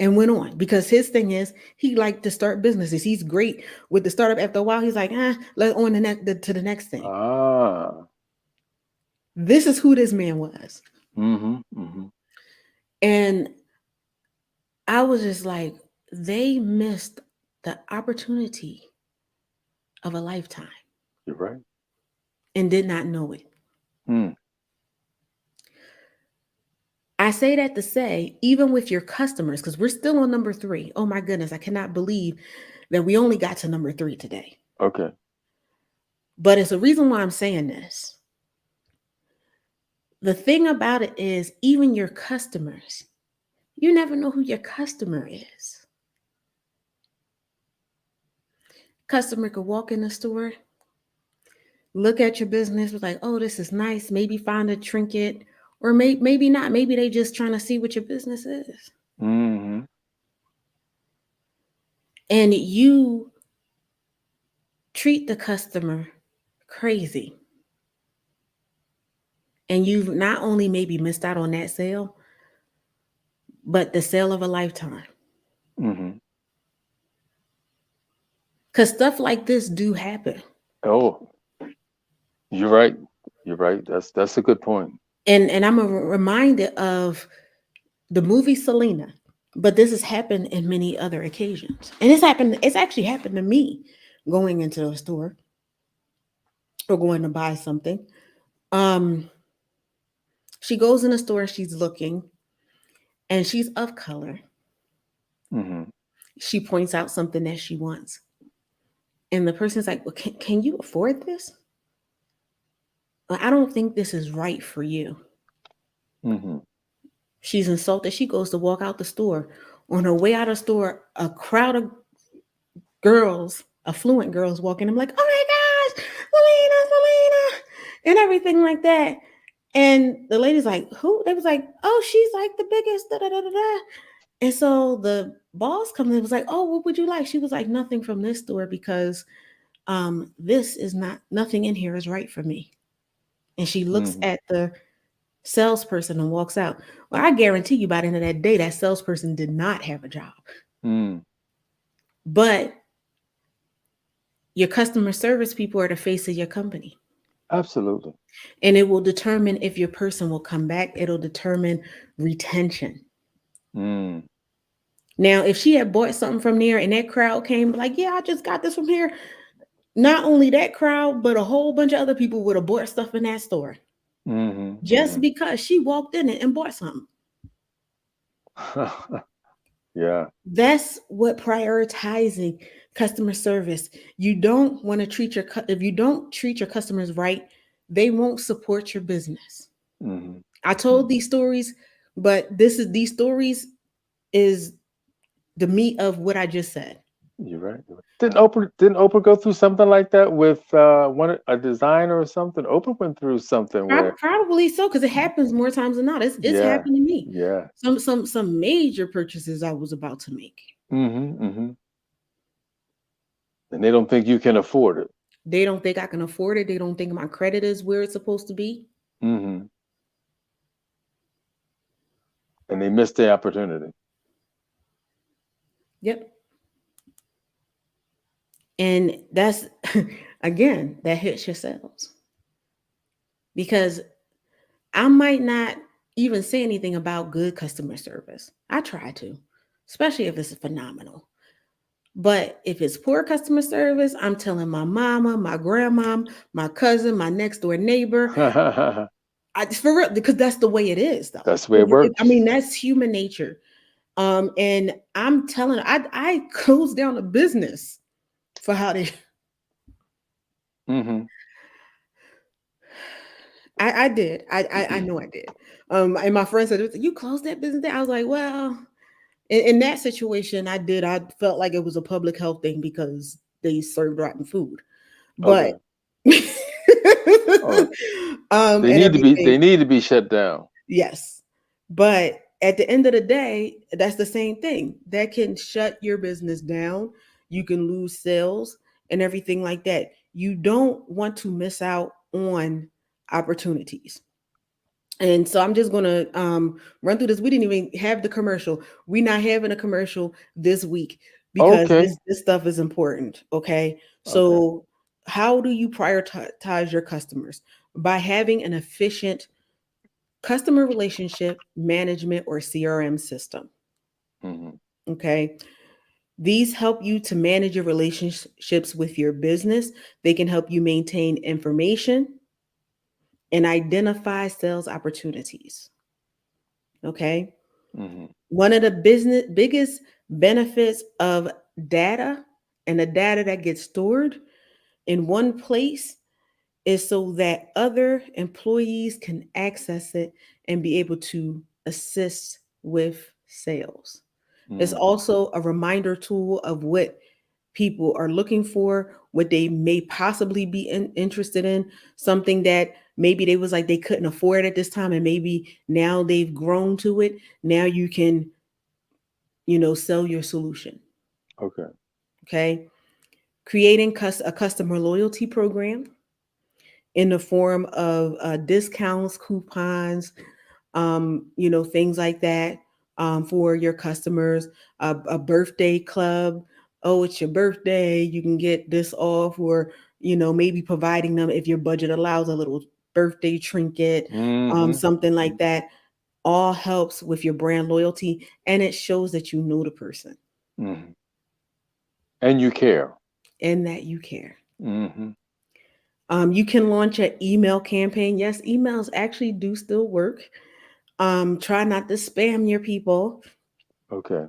and went on. Because his thing is, he liked to start businesses. He's great with the startup. After a while, he's like, let's on to the next thing. Ah. This is who this man was. Mm-hmm. Mm-hmm. And I was just like, they missed the opportunity of a lifetime You're right. and did not know it. Mm. I say that to say, even with your customers, because we're still on number 3. Oh my goodness, I cannot believe that we only got to number 3 today. Okay. But it's a reason why I'm saying this. The thing about it is, even your customers, you never know who your customer is. Customer could walk in the store look at your business was like, oh, this is nice. Maybe find a trinket, or maybe not. Maybe they just trying to see what your business is, Mm-hmm. and you treat the customer crazy, and you've not only maybe missed out on that sale, but the sale of a lifetime. Mm-hmm. Because stuff like this do happen. Oh, you're right. You're right. That's a good point. And I'm reminded of the movie Selena, but this has happened in many other occasions, and it's actually happened to me going into a store or going to buy something. um she goes in a store, she's looking, and she's of color. Mm-hmm. She points out something that she wants, and the person's like, well, can you afford this? Well, I don't think this is right for you. Mm-hmm. She's insulted. She goes to walk out the store. On her way out of the store, a crowd of girls, affluent girls, walking. I'm like, oh my gosh, Selena, and everything like that. And the lady's like, who? They was like, oh, she's like the biggest. Da, da, da, da, da. And so the boss comes in and was like, oh, what would you like? She was like, nothing from this store because this is not, nothing in here is right for me. And she looks Mm-hmm. at the salesperson and walks out. Well, I guarantee you by the end of that day, that salesperson did not have a job. Mm. But your customer service people are the face of your company. Absolutely. And it will determine if your person will come back. It'll determine retention. Mm. Now, if she had bought something from there and that crowd came like, yeah, I just got this from here. Not only that crowd, but a whole bunch of other people would have bought stuff in that store Mm-hmm. just Mm-hmm. because she walked in it and bought something. Yeah. That's what prioritizing customer service. You don't want to treat if you don't treat your customers right, they won't support your business. Mm-hmm. I told Mm-hmm. these stories, but these stories is the meat of what I just said. You're right. You're right. Didn't Oprah go through something like that with one a designer or something? Oprah went through something where Probably so, because it happens more times than not. It's yeah, happened to me. yeah. Some major purchases I was about to make. Mm-hmm. Mm-hmm. And they don't think you can afford it. They don't think I can afford it. They don't think my credit is where it's supposed to be. Mm-hmm. And they missed the opportunity. Yep. And that's again, that hits your sales. Because I might not even say anything about good customer service. I try to, especially if it's phenomenal. But if it's poor customer service, I'm telling my mama, my grandma, my cousin, my next door neighbor, for real, because that's the way it is, though. That's the way it I works. mean, that's human nature. And I'm telling, I closed down a business for how they. Mm-hmm. I did. I know I did. And my friend said, "You closed that business down." I was like, "Well, in that situation, I did. I felt like it was a public health thing because they served rotten food, but." Okay. Oh, And they everything. need to be shut down. Yes. But at the end of the day, that's the same thing. That can shut your business down. You can lose sales and everything like that. You don't want to miss out on opportunities. And so I'm just gonna run through this. We didn't even have the commercial. We're not having a commercial this week because Okay. this stuff is important. Okay. Okay. So how do you prioritize your customers? By having an efficient customer relationship management or CRM system. Mm-hmm. Okay. These help you to manage your relationships with your business. They can help you maintain information and identify sales opportunities. Okay. Mm-hmm. One of the business biggest benefits of data and the data that gets stored in one place is so that other employees can access it and be able to assist with sales. It's Mm. also a reminder tool of what people are looking for, what they may possibly be interested in, something that maybe they was like they couldn't afford at this time, and maybe now they've grown to it. Now you can, sell your solution. Okay. Okay. Creating a customer loyalty program in the form of discounts, coupons, things like that, for your customers. A birthday club. Oh, it's your birthday. You can get this off, or maybe providing them, if your budget allows, a little birthday trinket, Mm-hmm. something like that. All helps with your brand loyalty, and it shows that you know the person Mm-hmm. And you care. and that you care. Mm-hmm. You can launch an email campaign. Yes, emails actually do still work. Try not to spam your people Okay.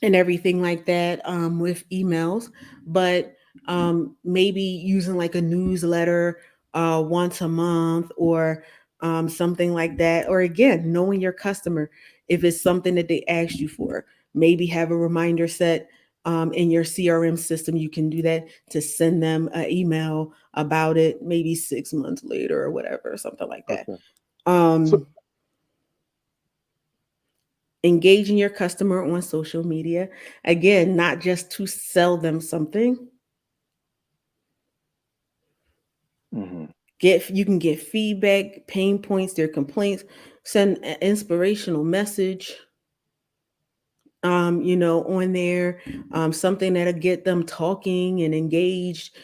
and everything like that, with emails, but maybe using like a newsletter once a month, or something like that. Or again, knowing your customer, if it's something that they asked you for, maybe have a reminder set in your CRM system. You can do that to send them an email about it, maybe 6 months later or whatever, something like that. Okay. So Um, Engaging your customer on social media, again, not just to sell them something. mm-hmm. Get You can get feedback, pain points, their complaints, send an inspirational message, on there, something that'll get them talking and engaged,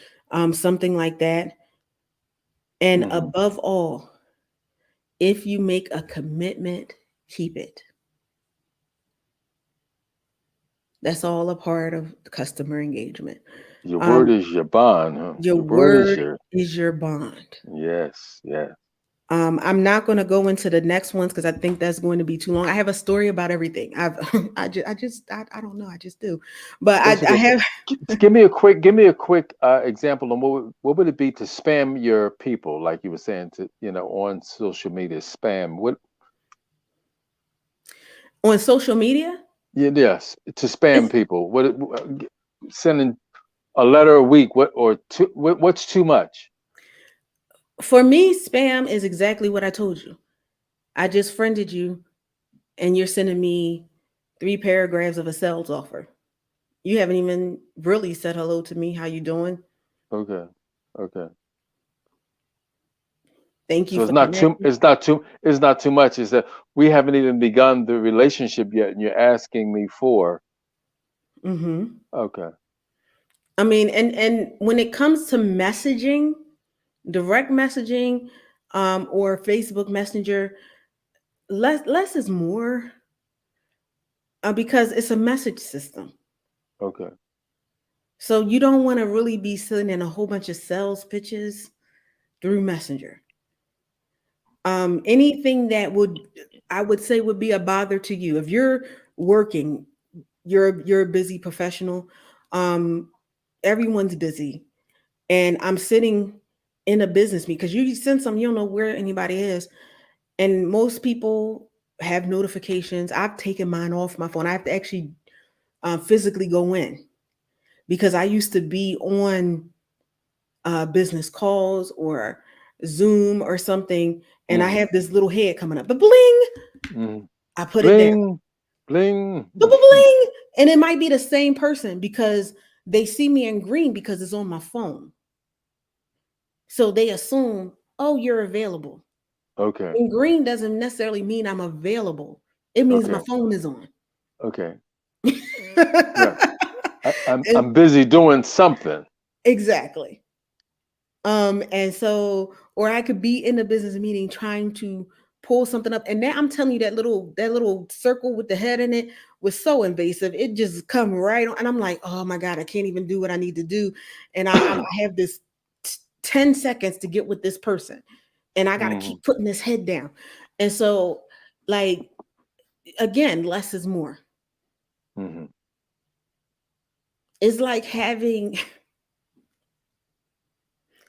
something like that. And Mm-hmm. above all, if you make a commitment, keep it. That's all a part of customer engagement. Your word Um, is your bond, huh? your Your word is word your is your bond. yes, yes. I'm not going to go into the next ones because I think that's going to be too long. I have a story about everything. I don't know. I just do, but That's I okay. have. Give me a quick example on what would it be to spam your people, like you were saying, to on social media, spam. What? On social media. Yeah, yes, to spam It's, people. Sending a letter a week. What or two? What's too much? for me, spam is exactly what I told you. I just friended you, and you're sending me 3 paragraphs of a sales offer. You haven't even really said hello to me. How you doing? Okay, okay. Thank you So it's for not too. connecting. It's not too much. Is that we haven't even begun the relationship yet, and you're asking me for. Hmm. Okay. I mean, and when it comes to messaging, direct messaging, or Facebook Messenger, less is more, because it's a message system. Okay. So you don't want to really be sending a whole bunch of sales pitches through Messenger. Anything that would, I would say, would be a bother to you if you're working, you're a busy professional. Um, Everyone's busy, and I'm sitting in a business meeting because you send some, you don't know where anybody is, and most people have notifications. I've taken mine off my phone. I have to actually physically go in because I used to be on business calls or Zoom or something, and I Mm-hmm. have this little head coming up, the bling. Mm-hmm. I put it down, Bling, bling. the bling, and it might be the same person because they see me in green because it's on my phone, so they assume, oh, you're available. Okay. And green doesn't necessarily mean I'm available. It means my Okay. phone is on. Okay. Right. I'm And busy doing something. exactly. And so, or I could be in a business meeting trying to pull something up, and now I'm telling you, that little circle with the head in it was so invasive. It just come right on, and I'm like, oh my god, I can't even do what I need to do, and I have this 10 seconds to get with this person, and I got to Hmm. keep putting this head down, and so, like, again, less is more. Hmm. It's like having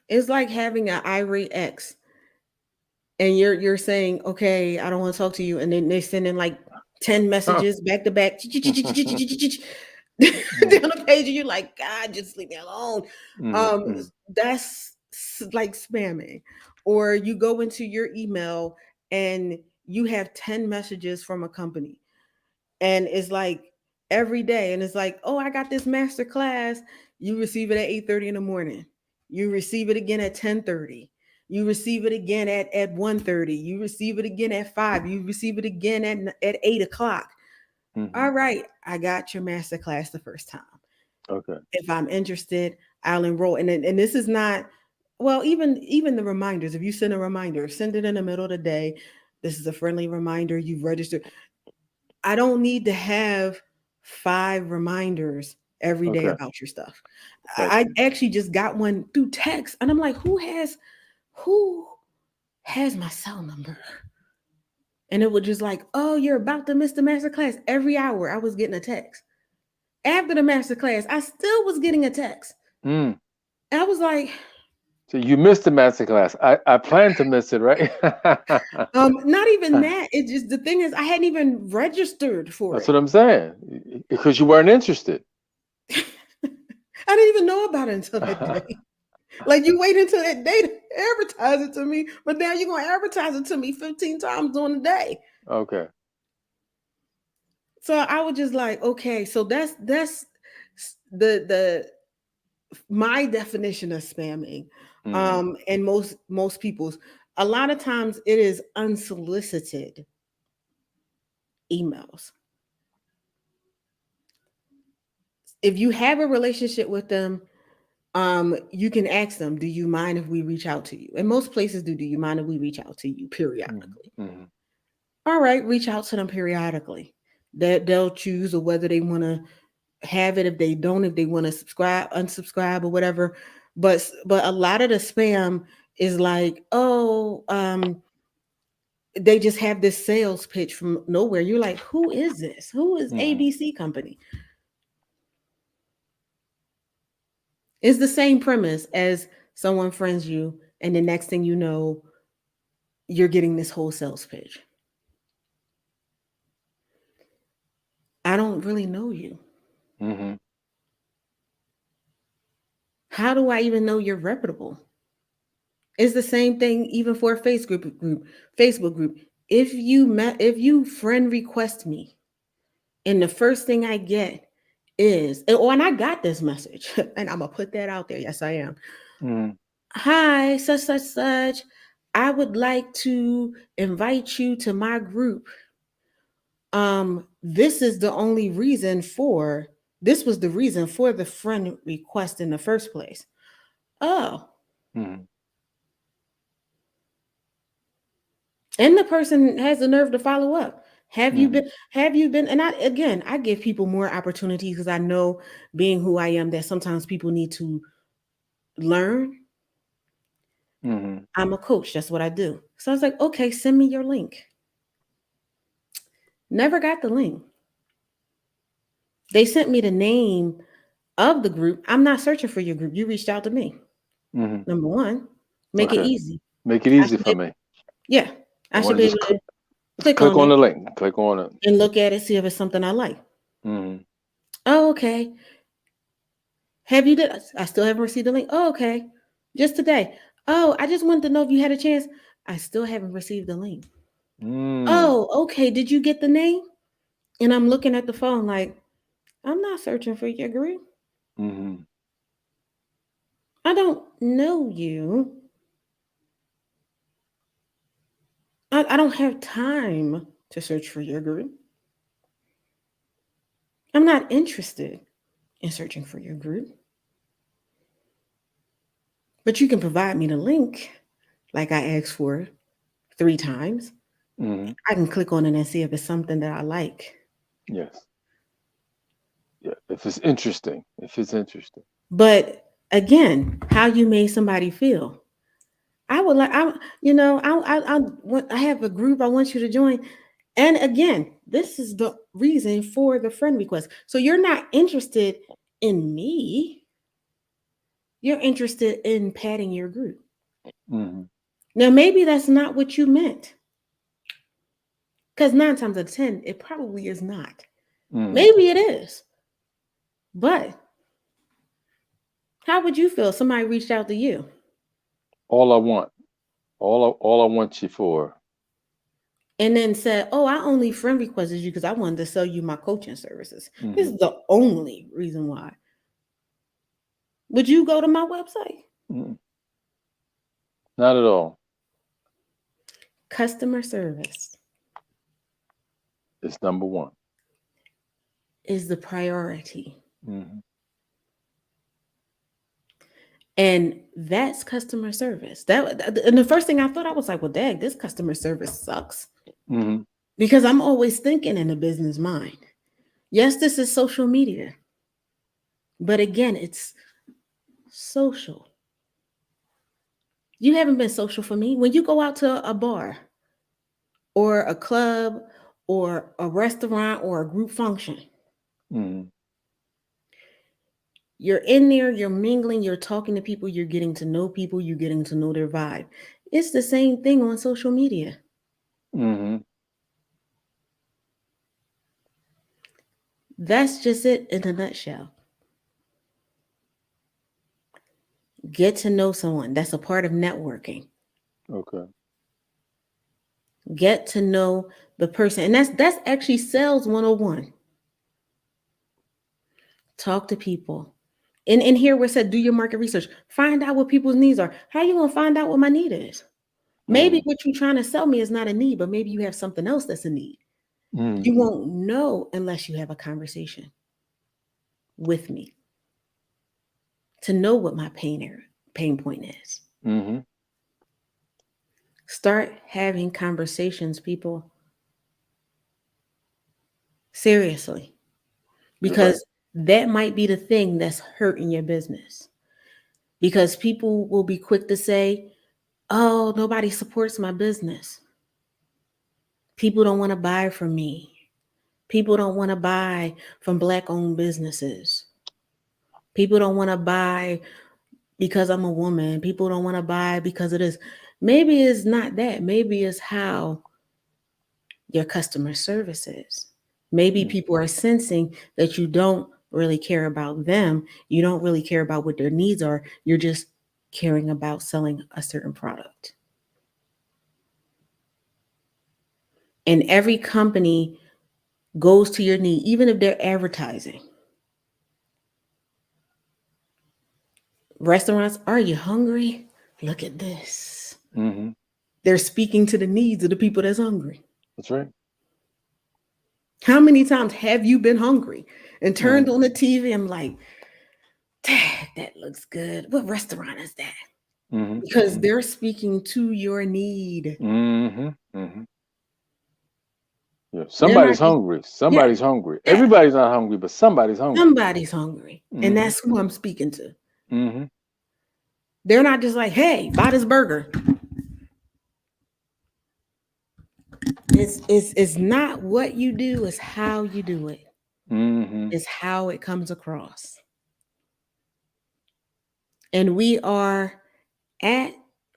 it's like having an irate ex, and you're saying, okay, I don't want to talk to you, and then they send in like 10 messages back to back. Mm, down the page, and you're like, God, just leave me alone. mm, Um, mm, that's like spamming. Or you go into your email and you have 10 messages from a company, and it's like every day, and it's like, oh, I got this master class. You receive it at 8:30 in the morning. You receive it again at 10:30. You receive it again at 1:30. You receive it again at 5. You receive it again at 8 o'clock. mhm. All right, I got your master class the first time. Okay. If I'm interested, I'll enroll. And this is not, well, even the reminders. If you send a reminder, send it in the middle of the day. This is a friendly reminder. You've registered. I don't need to have 5 reminders every day Okay. about your stuff. I Gotcha. actually just got one through text, and I'm like, who has my cell number? And it was just like, oh, you're about to miss the master class. Every hour I was getting a text. After the master class, I still was getting a text. Mm. And I was like, So you missed the master class. I plan to miss it, right? not even that. It just, the thing is, I hadn't even registered for That's it. what I'm saying. Because you weren't interested. I didn't even know about it until that day. Like, you wait until that day to advertise it to me, but now you're gonna advertise it to me 15 times during the day. Okay. So I was just like, okay, so that's the my definition of spamming. Hmm. And most people's, a lot of times it is unsolicited emails. If you have a relationship with them, you can ask them, do you mind if we reach out to you? And most places do you mind if we reach out to you Hmm. periodically? Hmm. All right, reach out to them periodically. That they'll choose or whether they want to have it. If they don't, if they want to subscribe, unsubscribe, or whatever. But a lot of the spam is like, oh, they just have this sales pitch from nowhere. You're like, who is this? Who is Hmm. ABC company? It's the same premise as someone friends you, and the next thing you know, you're getting this whole sales pitch. I don't really know you. Hmm. How do I even know you're reputable? It's the same thing even for a Facebook group. If you friend request me, and the first thing I get is, oh, and I got this message, and I'm gonna put that out there. Yes, I am. Hmm. Hi, such such such. I would like to invite you to my group. This is the only reason for this was the reason for the friend request in the first place. Oh, Hmm. and the person has the nerve to follow up. Hmm. Have you been, and I give people more opportunities because I know, being who I am, that sometimes people need to learn. Hmm. I'm a coach, that's what I do. So I was like, okay, send me your link. Never got the link. They sent me the name of the group. I'm not searching for your group. You reached out to me. Hmm. Number one, make it Okay. easy. Make it I easy should for be, me. yeah, I I should want to be just able to click click on on it the link. Click on it. and look at it, see if it's something I like. Hmm. Oh, okay. Have you did? I still haven't received the link. Oh, okay. Just today. Oh, I just wanted to know if you had a chance. I still haven't received the link. Mm. Oh, okay. Did you get the name? And I'm looking at the phone like, I'm not searching for your group. Hmm. I don't know you. I don't have time to search for your group. I'm not interested in searching for your group. But you can provide me the link like I asked for 3 times. Hmm. I can click on it and see if it's something that I like. Yes. Yeah. If it's interesting. If it's interesting. But again, how you made somebody feel. I would like, I have a group I want you to join. And again, this is the reason for the friend request. So you're not interested in me. You're interested in padding your group. Hmm. Now, maybe that's not what you meant. Because 9 times out of 10, it probably is not. Hmm. Maybe it is. But how would you feel if somebody reached out to you All I want, all I want you for. and then said, "Oh, I only friend requested you because I wanted to sell you my coaching services. This Hmm. is the only reason why." Would you go to my website? Mm, not at all. Customer service It's number one. is the priority. Hmm. And that's customer service. That and the first thing I thought, I was like, well, dang, this customer service sucks. Hmm. Because I'm always thinking in a business mind. Yes, this is social media, but again, it's social. You haven't been social for me. When you go out to a bar or a club or a restaurant or a group function, Hmm. you're in there, you're mingling, you're talking to people, you're getting to know people, you're getting to know their vibe. It's the same thing on social media. Hmm. That's just it in a nutshell. Get to know someone. That's a part of networking. Okay. Get to know the person. And that's actually sales 101. Talk to people. And here we said do your market research. Find out what people's needs are. How are you gonna find out what my need is? Maybe Hmm. what you're trying to sell me is not a need, but maybe you have something else that's a need. Hmm. You won't know unless you have a conversation with me to know what my pain point is. Hmm. Start having conversations, people. Seriously. You're right. Because that might be the thing that's hurting your business. Because people will be quick to say, oh, nobody supports my business. People don't want to buy from me. People don't want to buy from Black owned businesses. People don't want to buy because I'm a woman. People don't want to buy because it is. Maybe it's not that. Maybe it's how your customer service is. Maybe Mm. people are sensing that you don't really care about them. You don't really care about what their needs are. You're just caring about selling a certain product. And every company goes to your need, even if they're advertising. Restaurants, are you hungry? Look at this. Hmm. They're speaking to the needs of the people that's hungry. That's right. How many times have you been hungry and turned Hmm. on the TV and like, dang, that looks good. What restaurant is that? Hmm. Because Hmm. they're speaking to your need. Hmm. Hmm. Yeah. They're not Somebody's just, hungry. yeah, Somebody's hungry. yeah. Everybody's not hungry, but somebody's hungry. Somebody's hungry. And Hmm. that's who I'm speaking to. Hmm. They're not just like, hey, buy this burger. It's not what you do, it's how you do it. Hmm. It's how it comes across. And we are at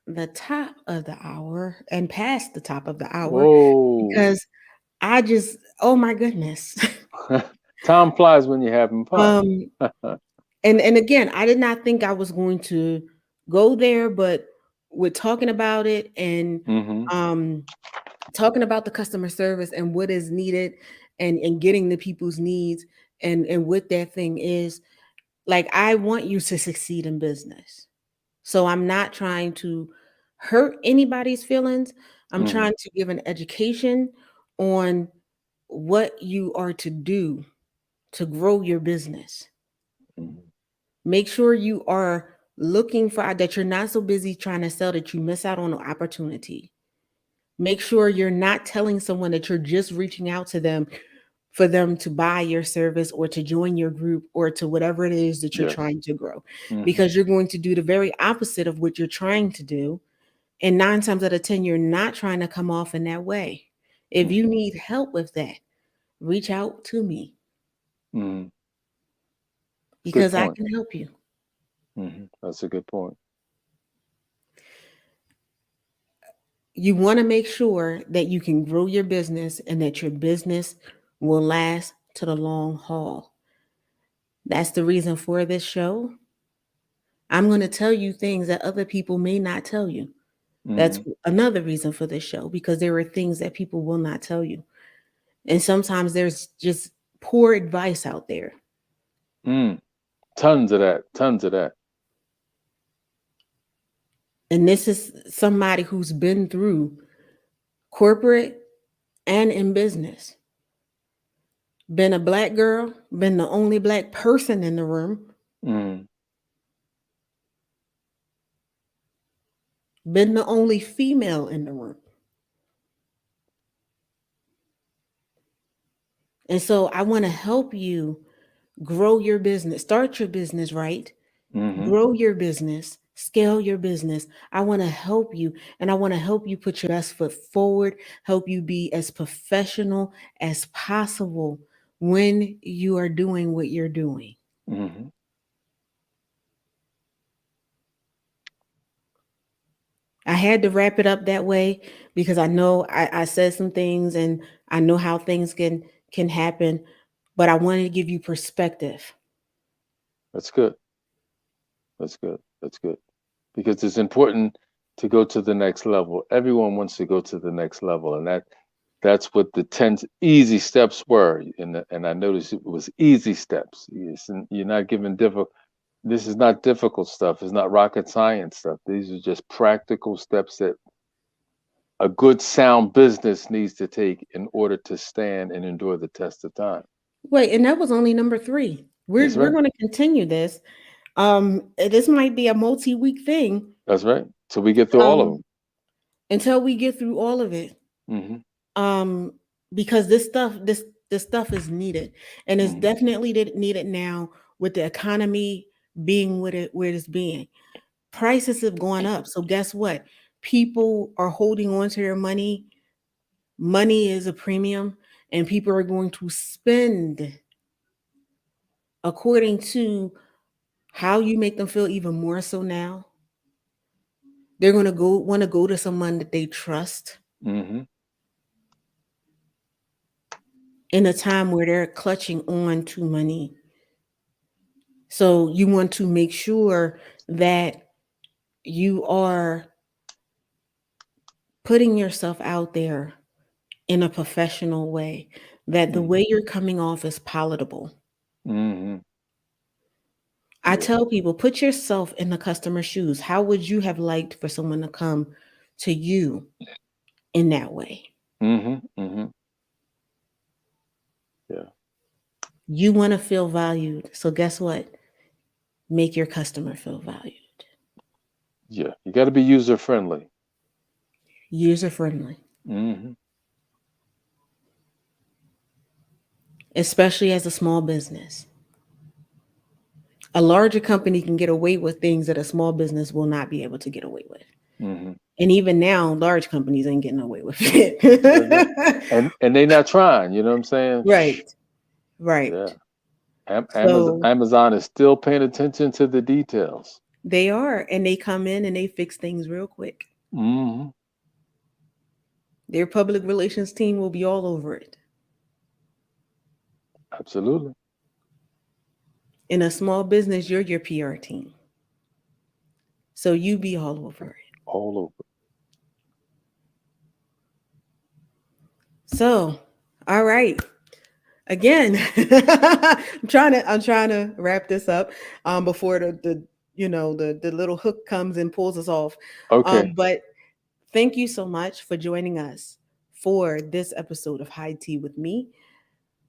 the top of the hour and past the top of the hour Whoa. because I just, oh my goodness. Time flies when you're having fun. um and again, I did not think I was going to go there, but with talking about it and Hmm. um talking about the customer service and what is needed and getting the people's needs and what that thing is, like I want you to succeed in business. So I'm not trying to hurt anybody's feelings. I'm Hmm. trying to give an education on what you are to do to grow your business. Hmm. Make sure you are looking for that you're not so busy trying to sell that you miss out on an opportunity. Make sure you're not telling someone that you're just reaching out to them for them to buy your service or to join your group or to whatever it is that you're Yes. trying to grow, Hmm. because you're going to do the very opposite of what you're trying to do. And 9 times out of 10, you're not trying to come off in that way. If you Hmm. need help with that, reach out to me Hmm. Good because I point. can help you. That's a good point. You want to make sure that you can grow your business and that your business will last to the long haul. That's the reason for this show. I'm going to tell you things that other people may not tell you. That's Mm-hmm. another reason for this show because there are things that people will not tell you. And sometimes there's just poor advice out there. Mm. Tons of that. Tons of that. And this is somebody who's been through corporate and in business. Been a black girl, been the only black person in the room, Mm. been the only female in the room. And so I want to help you grow your business, start your business right, Mm-hmm. grow your business, scale your business. I want to help you and I want to help you put your best foot forward, help you be as professional as possible when you are doing what you're doing. Mm-hmm. I had to wrap it up that way because I know I said some things and I know how things can happen, but I wanted to give you perspective. That's good. That's good. That's good. Because it's important to go to the next level. Everyone wants to go to the next level, and that's what the 10 easy steps were. And I noticed it was easy steps. You're not given difficult. This is not difficult stuff. It's not rocket science stuff. These are just practical steps that a good sound business needs to take in order to stand and endure the test of time. Wait, and that was only number 3. We're That's we're right. going to continue this. This might be a multi-week thing. That's right. So we get through all of Um, them. until we get through all of it. Hmm. Um, because this stuff is needed, and it's Hmm. definitely needed now with the economy being what it where it's being. Prices have gone up. So guess what? People are holding on to their money. Money is a premium, and people are going to spend according to how you make them feel even more so now. They're going to go want to go to someone that they trust Hmm. in a time where they're clutching on to money. So you want to make sure that you are putting yourself out there in a professional way, that the Hmm. way you're coming off is palatable. Hmm. I Yeah. tell people, put yourself in the customer's shoes. How would you have liked for someone to come to you in that way? Hmm. Hmm. Yeah. You want to feel valued. So guess what? Make your customer feel valued. Yeah. You got to be user friendly. User friendly, Hmm. especially as a small business. A larger company can get away with things that a small business will not be able to get away with. Hmm. And even now, large companies ain't getting away with That's right. it. And they not trying. You know what I'm saying? Right, Yeah. right. Amazon, So Amazon is still paying attention to the details. they are, and they come in and they fix things real quick. Hmm. Their public relations team will be all over it. Absolutely. In a small business, you're your PR team. So you be all over it. All over. So, all right. Again, I'm trying to wrap this up before the the little hook comes and pulls us off. Okay. But thank you so much for joining us for this episode of High Tea with me,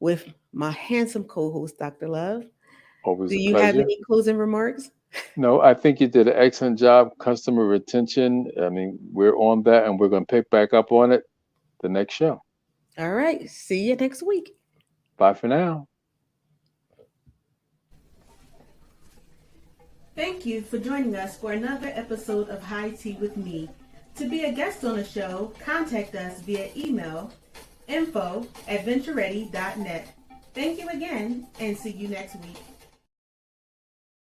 with my handsome co-host, Dr. Love. Always Do a you have pleasure. any closing remarks? No, I think you did an excellent job. Customer retention. I mean, we're on that and we're going to pick back up on it the next show. All right. See you next week. Bye for now. Thank you for joining us for another episode of High Tea with me. To be a guest on the show, contact us via email info@ventureready.net. Thank you again and see you next week.